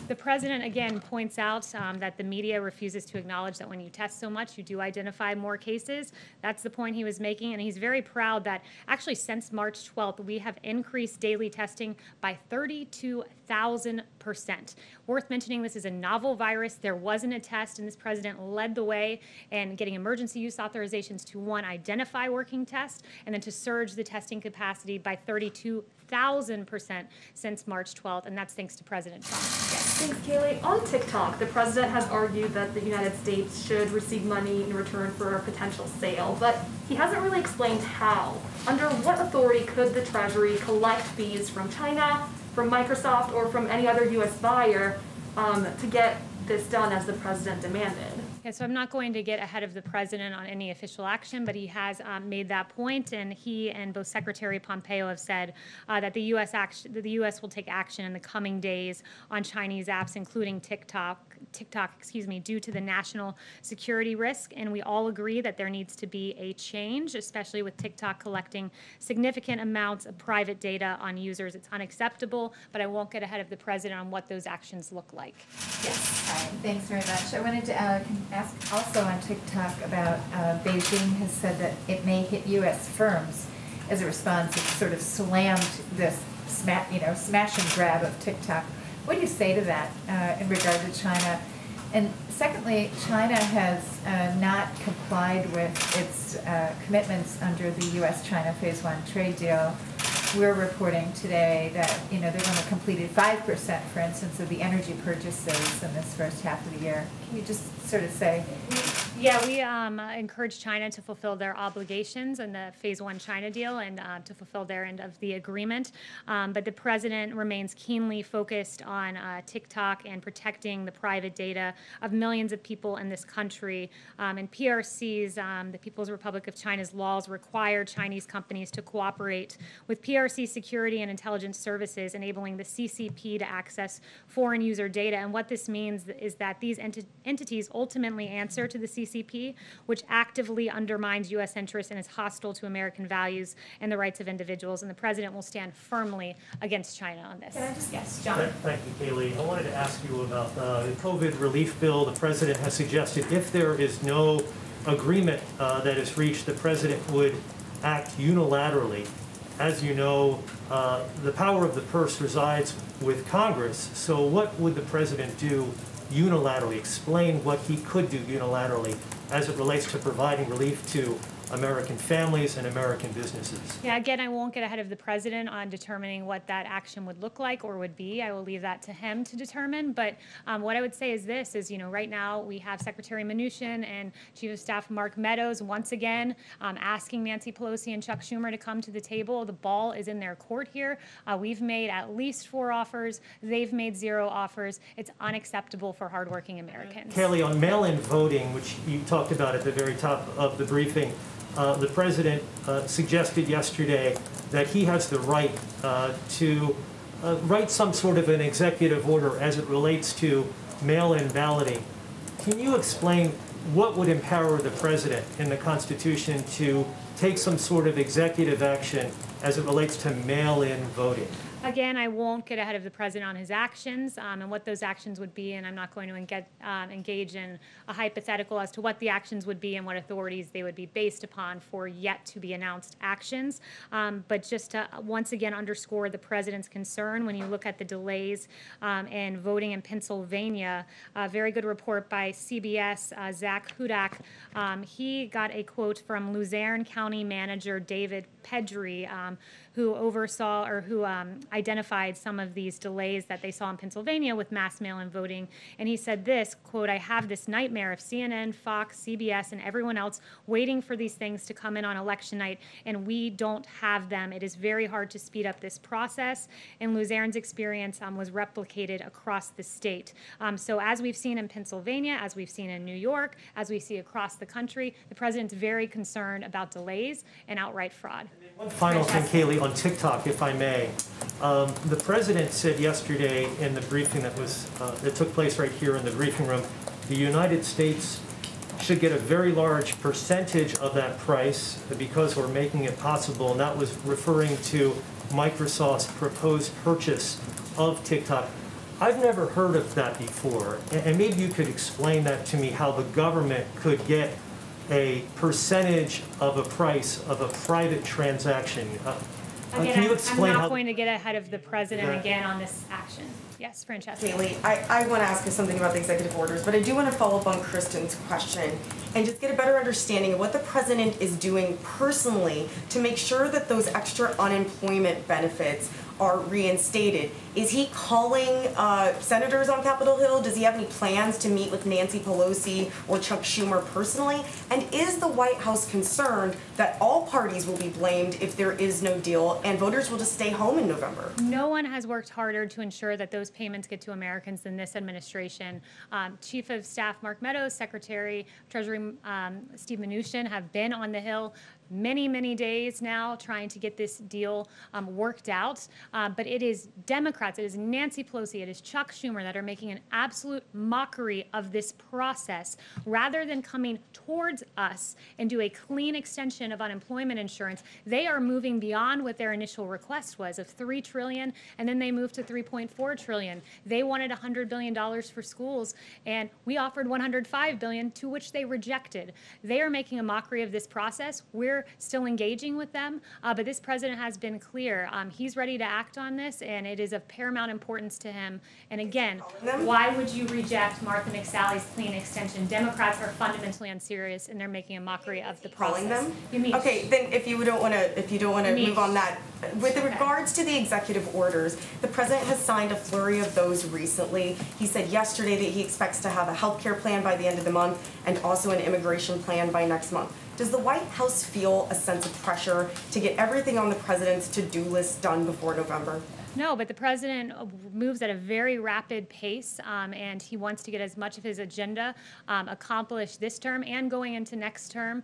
[SPEAKER 12] The president, again, points out that the media refuses to acknowledge that when you test so much, you do identify more cases. That's the point he was making, and he's very proud that actually since March 12th, we have increased daily testing by 32,000%. Worth mentioning, this is a novel virus. There wasn't a test, and this president led the way in getting emergency use authorizations to, one, identify working tests, and then to surge the testing capacity by 32,000% since March 12th, and that's thanks to President Trump. Yes.
[SPEAKER 16] Thanks, Kaylee. On TikTok, the president has argued that the United States should receive money in return for a potential sale, but he hasn't really explained how. Under what authority could the Treasury collect fees from China, from Microsoft, or from any other U.S. buyer to get this done as the president demanded?
[SPEAKER 12] Yeah, so I'm not going to get ahead of the president on any official action, but he has made that point, and he and both Secretary Pompeo have said that the U.S. will take action in the coming days on Chinese apps, including TikTok, due to the national security risk. And we all agree that there needs to be a change, especially with TikTok collecting significant amounts of private data on users. It's unacceptable, but I won't get ahead of the president on what those actions look like.
[SPEAKER 17] Yes, thanks very much. I wanted to ask also on TikTok about Beijing has said that it may hit U.S. firms as a response. It sort of slammed this smash and grab of TikTok. What do you say to that in regard to China? And secondly, China has not complied with its commitments under the U.S.-China Phase 1 trade deal. We're reporting today that they've only completed 5%, for instance, of the energy purchases in this first half of the year. Can you just sort of say?
[SPEAKER 12] Yeah, we encourage China to fulfill their obligations in the Phase 1 China deal and to fulfill their end of the agreement. But the president remains keenly focused on TikTok and protecting the private data of millions of people in this country. And PRC's, the People's Republic of China's laws require Chinese companies to cooperate with PRC security and intelligence services, enabling the CCP to access foreign user data. And what this means is that these entities ultimately answer to the CCP, which actively undermines U.S. interests and is hostile to American values and the rights of individuals. And the president will stand firmly against China on this.
[SPEAKER 16] Yes, John.
[SPEAKER 18] Thank you, Kaylee. I wanted to ask you about the COVID relief bill. The president has suggested if there is no agreement that is reached, the president would act unilaterally. As you know, the power of the purse resides with Congress. So what would the president do unilaterally? Explain what he could do unilaterally as it relates to providing relief to American families and American businesses.
[SPEAKER 12] Yeah, again, I won't get ahead of the president on determining what that action would look like or would be. I will leave that to him to determine. But what I would say is this, is, right now we have Secretary Mnuchin and Chief of Staff Mark Meadows once again asking Nancy Pelosi and Chuck Schumer to come to the table. The ball is in their court here. We've made at least 4 offers. They've made 0 offers. It's unacceptable for hardworking Americans.
[SPEAKER 18] Kelly, on mail-in voting, which you talked about at the very top of the briefing, the president suggested yesterday that he has the right to write some sort of an executive order as it relates to mail-in balloting. Can you explain what would empower the president in the Constitution to take some sort of executive action as it relates to mail-in voting?
[SPEAKER 12] Again, I won't get ahead of the president on his actions and what those actions would be, and I'm not going to engage in a hypothetical as to what the actions would be and what authorities they would be based upon for yet to be announced actions. But just to once again underscore the president's concern when you look at the delays in voting in Pennsylvania, a very good report by CBS, Zach Hudak. He got a quote from Luzerne County Manager David Pedri, who oversaw or who identified some of these delays that they saw in Pennsylvania with mass mail-in voting. And he said this, quote, "I have this nightmare of CNN, Fox, CBS, and everyone else waiting for these things to come in on election night, and we don't have them. It is very hard to speed up this process." And Luzerne's experience was replicated across the state. So as we've seen in Pennsylvania, as we've seen in New York, as we see across the country, the president's very concerned about delays and outright fraud.
[SPEAKER 18] One final thing, Kaylee, on TikTok, if I may. The president said yesterday in the briefing that took place right here in the briefing room, the United States should get a very large percentage of that price because we're making it possible, and that was referring to Microsoft's proposed purchase of TikTok. I've never heard of that before, and maybe you could explain that to me, how the government could get a percentage of a price of a private transaction.
[SPEAKER 12] Again,
[SPEAKER 18] can you explain
[SPEAKER 12] I'm not
[SPEAKER 18] how
[SPEAKER 12] going to get ahead of the president again on this action. Yes, Francesca.
[SPEAKER 19] Kaylee, I want to ask you something about the executive orders, but I do want to follow up on Kristen's question and just get a better understanding of what the president is doing personally to make sure that those extra unemployment benefits are reinstated. Is he calling senators on Capitol Hill? Does he have any plans to meet with Nancy Pelosi or Chuck Schumer personally? And is the White House concerned that all parties will be blamed if there is no deal and voters will just stay home in November?
[SPEAKER 12] No one has worked harder to ensure that those payments get to Americans than this administration. Chief of Staff Mark Meadows, Secretary of Treasury Steve Mnuchin have been on the Hill many days now trying to get this deal worked out. But it is Democrats, it is Nancy Pelosi, it is Chuck Schumer that are making an absolute mockery of this process rather than coming towards us and do a clean extension of unemployment insurance. They are moving beyond what their initial request was of $3 trillion, and then they moved to $3.4 trillion. They wanted $100 billion for schools, and we offered $105 billion, to which they rejected. They are making a mockery of this process. We're still engaging with them, but this president has been clear. He's ready to act on this, and it is of paramount importance to him. And again, why would you reject Martha McSally's clean extension? Democrats are fundamentally unserious, and they're making a mockery of the process.
[SPEAKER 19] Calling them? Okay, then if you don't want to move on that, with regards to the executive orders, the president has signed a flurry of those recently. He said yesterday that he expects to have a health care plan by the end of the month and also an immigration plan by next month. Does the White House feel a sense of pressure to get everything on the president's to-do list done before November?
[SPEAKER 12] No, but the president moves at a very rapid pace, and he wants to get as much of his agenda accomplished this term and going into next term.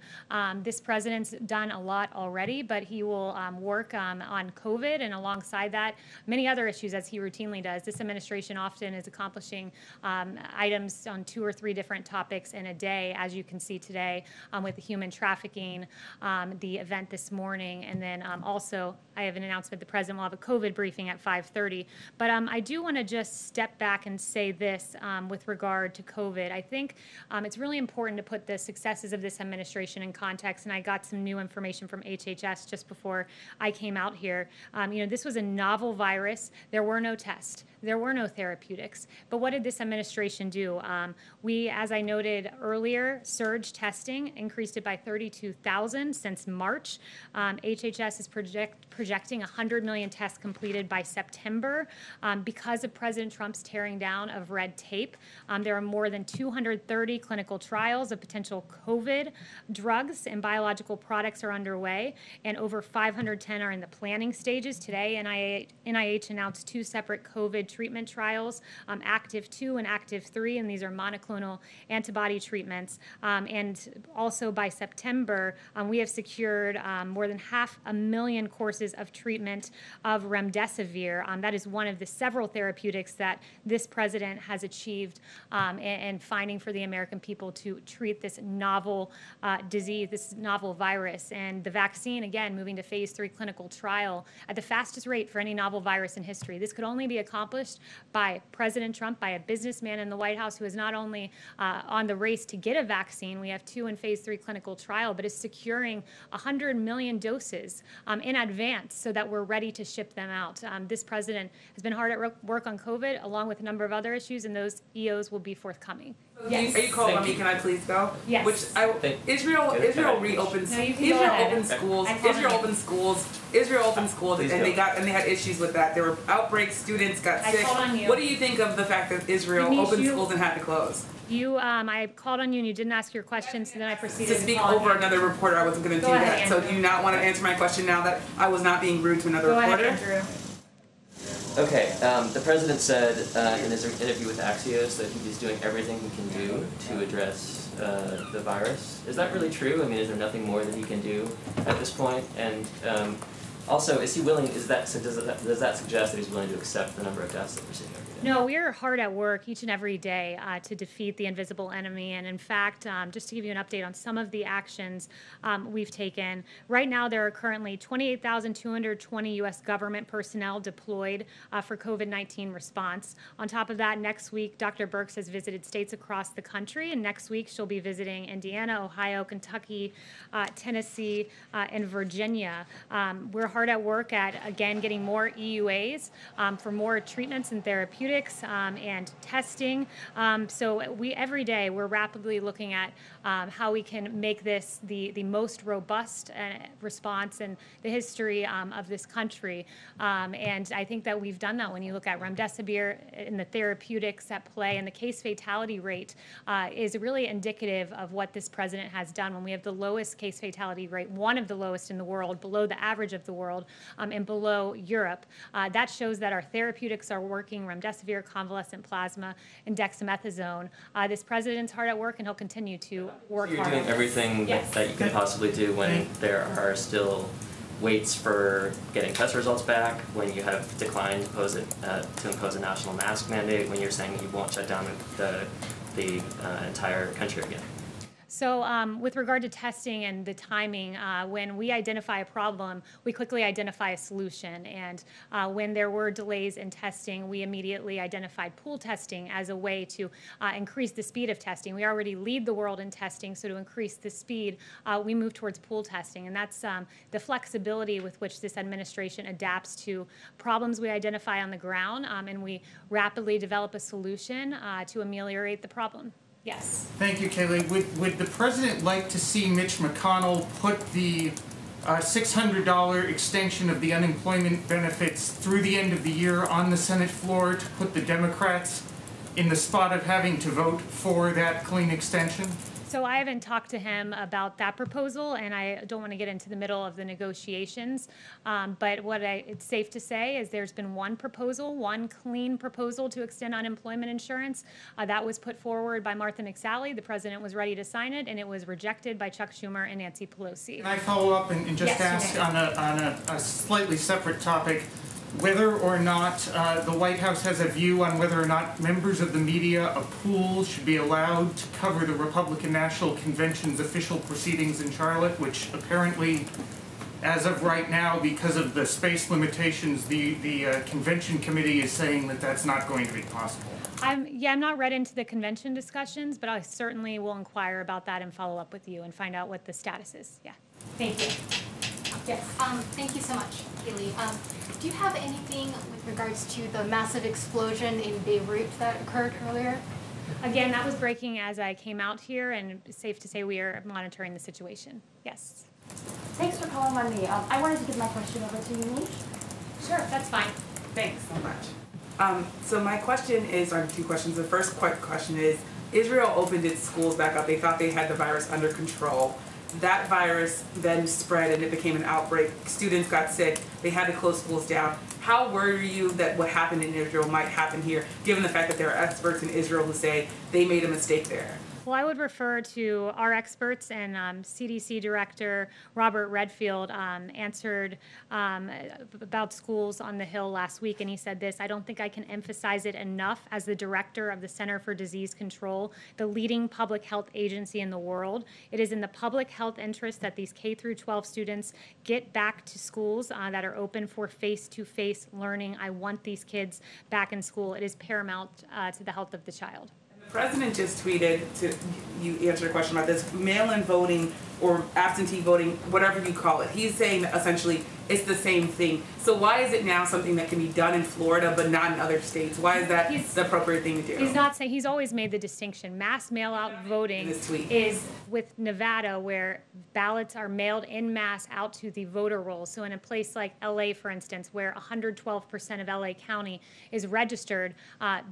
[SPEAKER 12] This president's done a lot already, but he will work on COVID, and alongside that, many other issues as he routinely does. This administration often is accomplishing items on 2 or 3 different topics in a day, as you can see today with the human trafficking, the event this morning, and then also I have an announcement the president will have a COVID briefing at 5:30. But I do want to just step back and say this with regard to COVID. I think it's really important to put the successes of this administration in context, and I got some new information from HHS just before I came out here. This was a novel virus. There were no tests. There were no therapeutics. But what did this administration do? We, as I noted earlier, surge testing, increased it by 32,000 since March. HHS is projecting 100 million tests completed by September. Because of President Trump's tearing down of red tape, there are more than 230 clinical trials of potential COVID drugs and biological products are underway, and over 510 are in the planning stages. Today, NIH announced 2 separate COVID treatment trials, Active 2 and Active 3, and these are monoclonal antibody treatments. And also by September, we have secured more than 500,000 courses of treatment of remdesivir. That is one of the several therapeutics that this president has achieved and finding for the American people to treat this novel disease, this novel virus. And the vaccine, again, moving to phase 3 clinical trial at the fastest rate for any novel virus in history. This could only be accomplished by President Trump, by a businessman in the White House who is not only on the race to get a vaccine, we have 2 in phase 3 clinical trial, but is securing 100 million doses in advance so that we're ready to ship them out. This president has been hard at work on COVID, along with a number of other issues, and those EOs will be forthcoming.
[SPEAKER 20] Yes. Are you calling on me? Can I please go?
[SPEAKER 12] Yes.
[SPEAKER 20] Israel reopens. Israel opened schools. Israel opened schools, and they had issues with that. There were outbreaks. Students got sick. What do you think of the fact that Israel opened schools and had to close?
[SPEAKER 12] I called on you and you didn't ask your question, so then I proceeded
[SPEAKER 20] to speak over another reporter. I wasn't going to do that. So do you not want to answer my question now that I was not being rude to another reporter?
[SPEAKER 12] Go ahead, Andrew.
[SPEAKER 21] Okay, the president said in his interview with Axios that he's doing everything he can do to address the virus. Is that really true? I mean, is there nothing more that he can do at this point? And also, is he willing? Does that suggest that he's willing to accept the number of deaths that we're seeing every day?
[SPEAKER 12] No, we are hard at work each and every day to defeat the invisible enemy. And in fact, just to give you an update on some of the actions we've taken, right now there are currently 28,220 U.S. government personnel deployed for COVID-19 response. On top of that, next week, Dr. Birx has visited states across the country, and next week she'll be visiting Indiana, Ohio, Kentucky, Tennessee, and Virginia. We're hard at work at, again, getting more EUAs for more treatments and therapeutics. therapeutics and testing. So every day we're rapidly looking at how we can make this the most robust response in the history of this country. And I think that we've done that when you look at remdesivir and the therapeutics at play, and the case fatality rate is really indicative of what this president has done. When we have the lowest case fatality rate, one of the lowest in the world, below the average of the world, and below Europe, that shows that our therapeutics are working: remdesivir, convalescent plasma, and dexamethasone. This president's hard at work, and he'll continue to work
[SPEAKER 21] You're
[SPEAKER 12] hard.
[SPEAKER 21] doing everything
[SPEAKER 12] Yes.
[SPEAKER 21] that you can possibly do when there are still waits for getting test results back, when you have declined to impose a national mask mandate, when you're saying that you won't shut down the entire country again.
[SPEAKER 12] So with regard to testing and the timing, when we identify a problem, we quickly identify a solution. And when there were delays in testing, we immediately identified pool testing as a way to increase the speed of testing. We already lead the world in testing, so to increase the speed, we move towards pool testing. And that's the flexibility with which this administration adapts to problems we identify on the ground, and we rapidly develop a solution to ameliorate the problem. Yes.
[SPEAKER 3] Thank you, Kayleigh. Would the president like to see Mitch McConnell put the $600 extension of the unemployment benefits through the end of the year on the Senate floor to put the Democrats in the spot of having to vote for that clean extension?
[SPEAKER 12] So I haven't talked to him about that proposal, and I don't want to get into the middle of the negotiations. But it's safe to say is there's been one proposal, one clean proposal to extend unemployment insurance. That was put forward by Martha McSally. The president was ready to sign it, and it was rejected by Chuck Schumer and Nancy Pelosi.
[SPEAKER 3] Can I follow up and just ask on a slightly separate topic, whether or not the White House has a view on whether or not members of the media, a pool, should be allowed to cover the Republican National Convention's official proceedings in Charlotte, which apparently, as of right now, because of the space limitations, the convention committee is saying that that's not going to be possible.
[SPEAKER 12] I'm not read into the convention discussions, but I certainly will inquire about that and follow up with you and find out what the status is. Yeah. Thank you.
[SPEAKER 16] Yes. Thank you so much, Kayleigh. Do you have anything with regards to the massive explosion in Beirut that occurred earlier?
[SPEAKER 12] Again, that was breaking as I came out here, and it's safe to say we are monitoring the situation. Yes.
[SPEAKER 22] Thanks for calling on me. I wanted to give my question over to you, Nish.
[SPEAKER 12] Sure, that's fine.
[SPEAKER 20] Thanks so much. So my question is, I have two questions. The first quick question is, Israel opened its schools back up. They thought they had the virus under control. That virus then spread and it became an outbreak. Students got sick. They had to close schools down. How worried are you that what happened in Israel might happen here, given the fact that there are experts in Israel who say they made a mistake there?
[SPEAKER 12] Well, I would refer to our experts, and CDC Director Robert Redfield answered about schools on the Hill last week, and he said this: I don't think I can emphasize it enough as the director of the Center for Disease Control, the leading public health agency in the world. It is in the public health interest that these K through 12 students get back to schools that are open for face-to-face learning. I want these kids back in school. It is paramount to the health of the child.
[SPEAKER 20] The president just tweeted, to you answer a question about this, mail-in voting or absentee voting, whatever you call it. He's saying that essentially it's the same thing. So why is it now something that can be done in Florida but not in other states? Why is that the appropriate thing to do?
[SPEAKER 12] He's not saying, he's always made the distinction. Mass mail-out voting is with Nevada, where ballots are mailed en masse out to the voter rolls. So in a place like LA, for instance, where 112% of LA County is registered,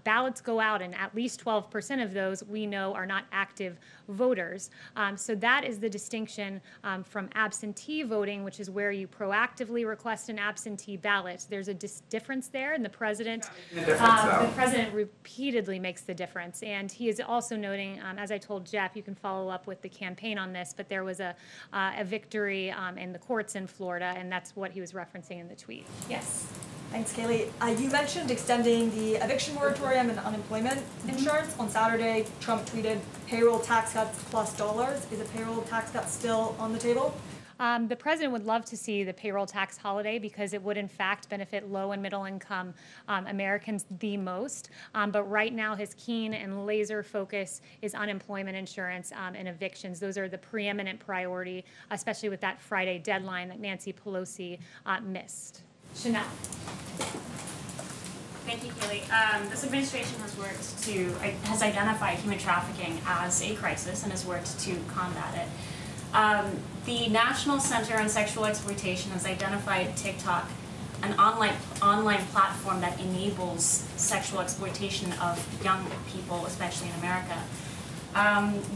[SPEAKER 12] ballots go out, and at least 12% of those we know are not active voters. So that is the distinction from absentee voting, which is where you proactively request an absentee ballot. There's a difference there, and the president repeatedly makes the difference. And he is also noting, as I told Jeff, you can follow up with the campaign on this, but there was a victory in the courts in Florida, and that's what he was referencing in the tweet. Yes.
[SPEAKER 23] Thanks, Kayleigh. You mentioned extending the eviction moratorium and unemployment insurance. On Saturday, Trump tweeted payroll tax cuts plus dollars. Is a payroll tax cut still on the table?
[SPEAKER 12] The president would love to see the payroll tax holiday because it would in fact benefit low and middle income Americans the most. But right now his keen and laser focus is unemployment insurance and evictions. Those are the preeminent priority, especially with that Friday deadline that Nancy Pelosi missed. Chanel.
[SPEAKER 4] Thank you, Kaylee. This administration has identified human trafficking as a crisis and has worked to combat it. The National Center on Sexual Exploitation has identified TikTok, an online platform that enables sexual exploitation of young people, especially in America.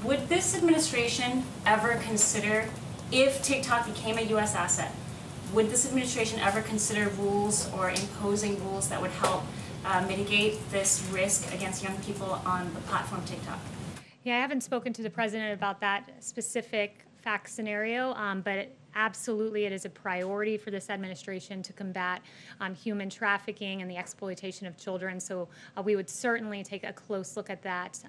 [SPEAKER 4] Would this administration ever consider, if TikTok became a U.S. asset, would this administration ever consider rules or imposing rules that would help mitigate this risk against young people on the platform TikTok?
[SPEAKER 12] Yeah, I haven't spoken to the president about that specific fact scenario, but absolutely it is a priority for this administration to combat human trafficking and the exploitation of children. So we would certainly take a close look at that.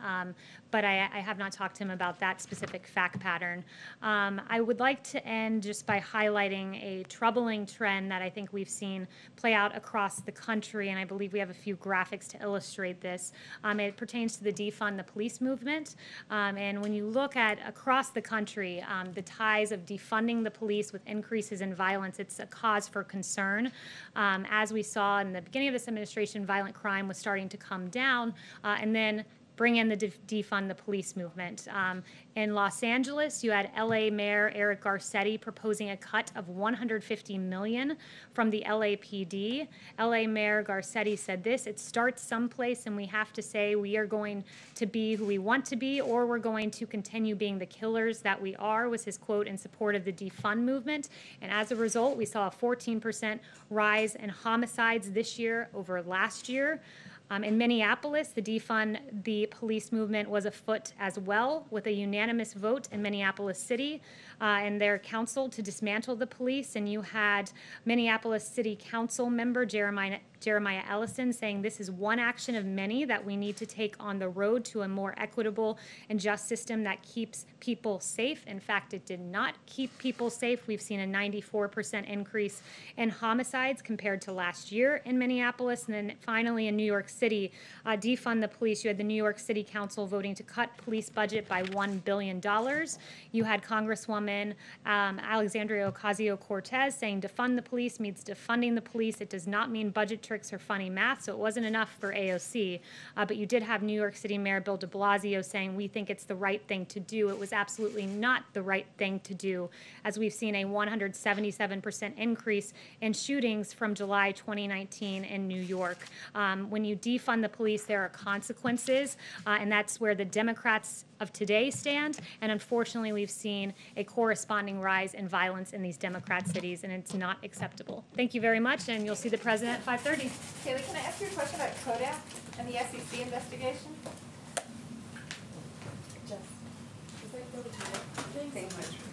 [SPEAKER 12] But I have not talked to him about that specific fact pattern. I would like to end just by highlighting a troubling trend that I think we've seen play out across the country, and I believe we have a few graphics to illustrate this. It pertains to the defund the police movement. And when you look at across the country, the ties of defunding the police with increases in violence, it's a cause for concern. As we saw in the beginning of this administration, violent crime was starting to come down, and then bring in the defund the police movement. In Los Angeles, you had LA Mayor Eric Garcetti proposing a cut of $150 million from the LAPD. LA Mayor Garcetti said this: it starts someplace and we have to say we are going to be who we want to be, or we're going to continue being the killers that we are, was his quote in support of the defund movement. And as a result, we saw a 14% rise in homicides this year over last year. In Minneapolis, the defund the police movement was afoot as well, with a unanimous vote in Minneapolis City and their council to dismantle the police. And you had Minneapolis City Council member Jeremiah Ellison saying this is one action of many that we need to take on the road to a more equitable and just system that keeps people safe. In fact, it did not keep people safe. We've seen a 94% increase in homicides compared to last year in Minneapolis. And then finally in New York City, defund the police. You had the New York City Council voting to cut police budget by $1 billion. You had Congresswoman Alexandria Ocasio-Cortez saying defund the police means defunding the police. It does not mean budget tricks or funny math, so it wasn't enough for AOC. But you did have New York City Mayor Bill de Blasio saying we think it's the right thing to do. It was absolutely not the right thing to do, as we've seen a 177% increase in shootings from July 2019 in New York. When you defund the police, there are consequences, and that's where the Democrats of today stand. And unfortunately, we've seen a corresponding rise in violence in these Democrat cities, and it's not acceptable. Thank you very much, and you'll see the president at 5:30.
[SPEAKER 17] Kaylee, can I ask you a question about Kodak and the SEC investigation?
[SPEAKER 19] Thanks so much.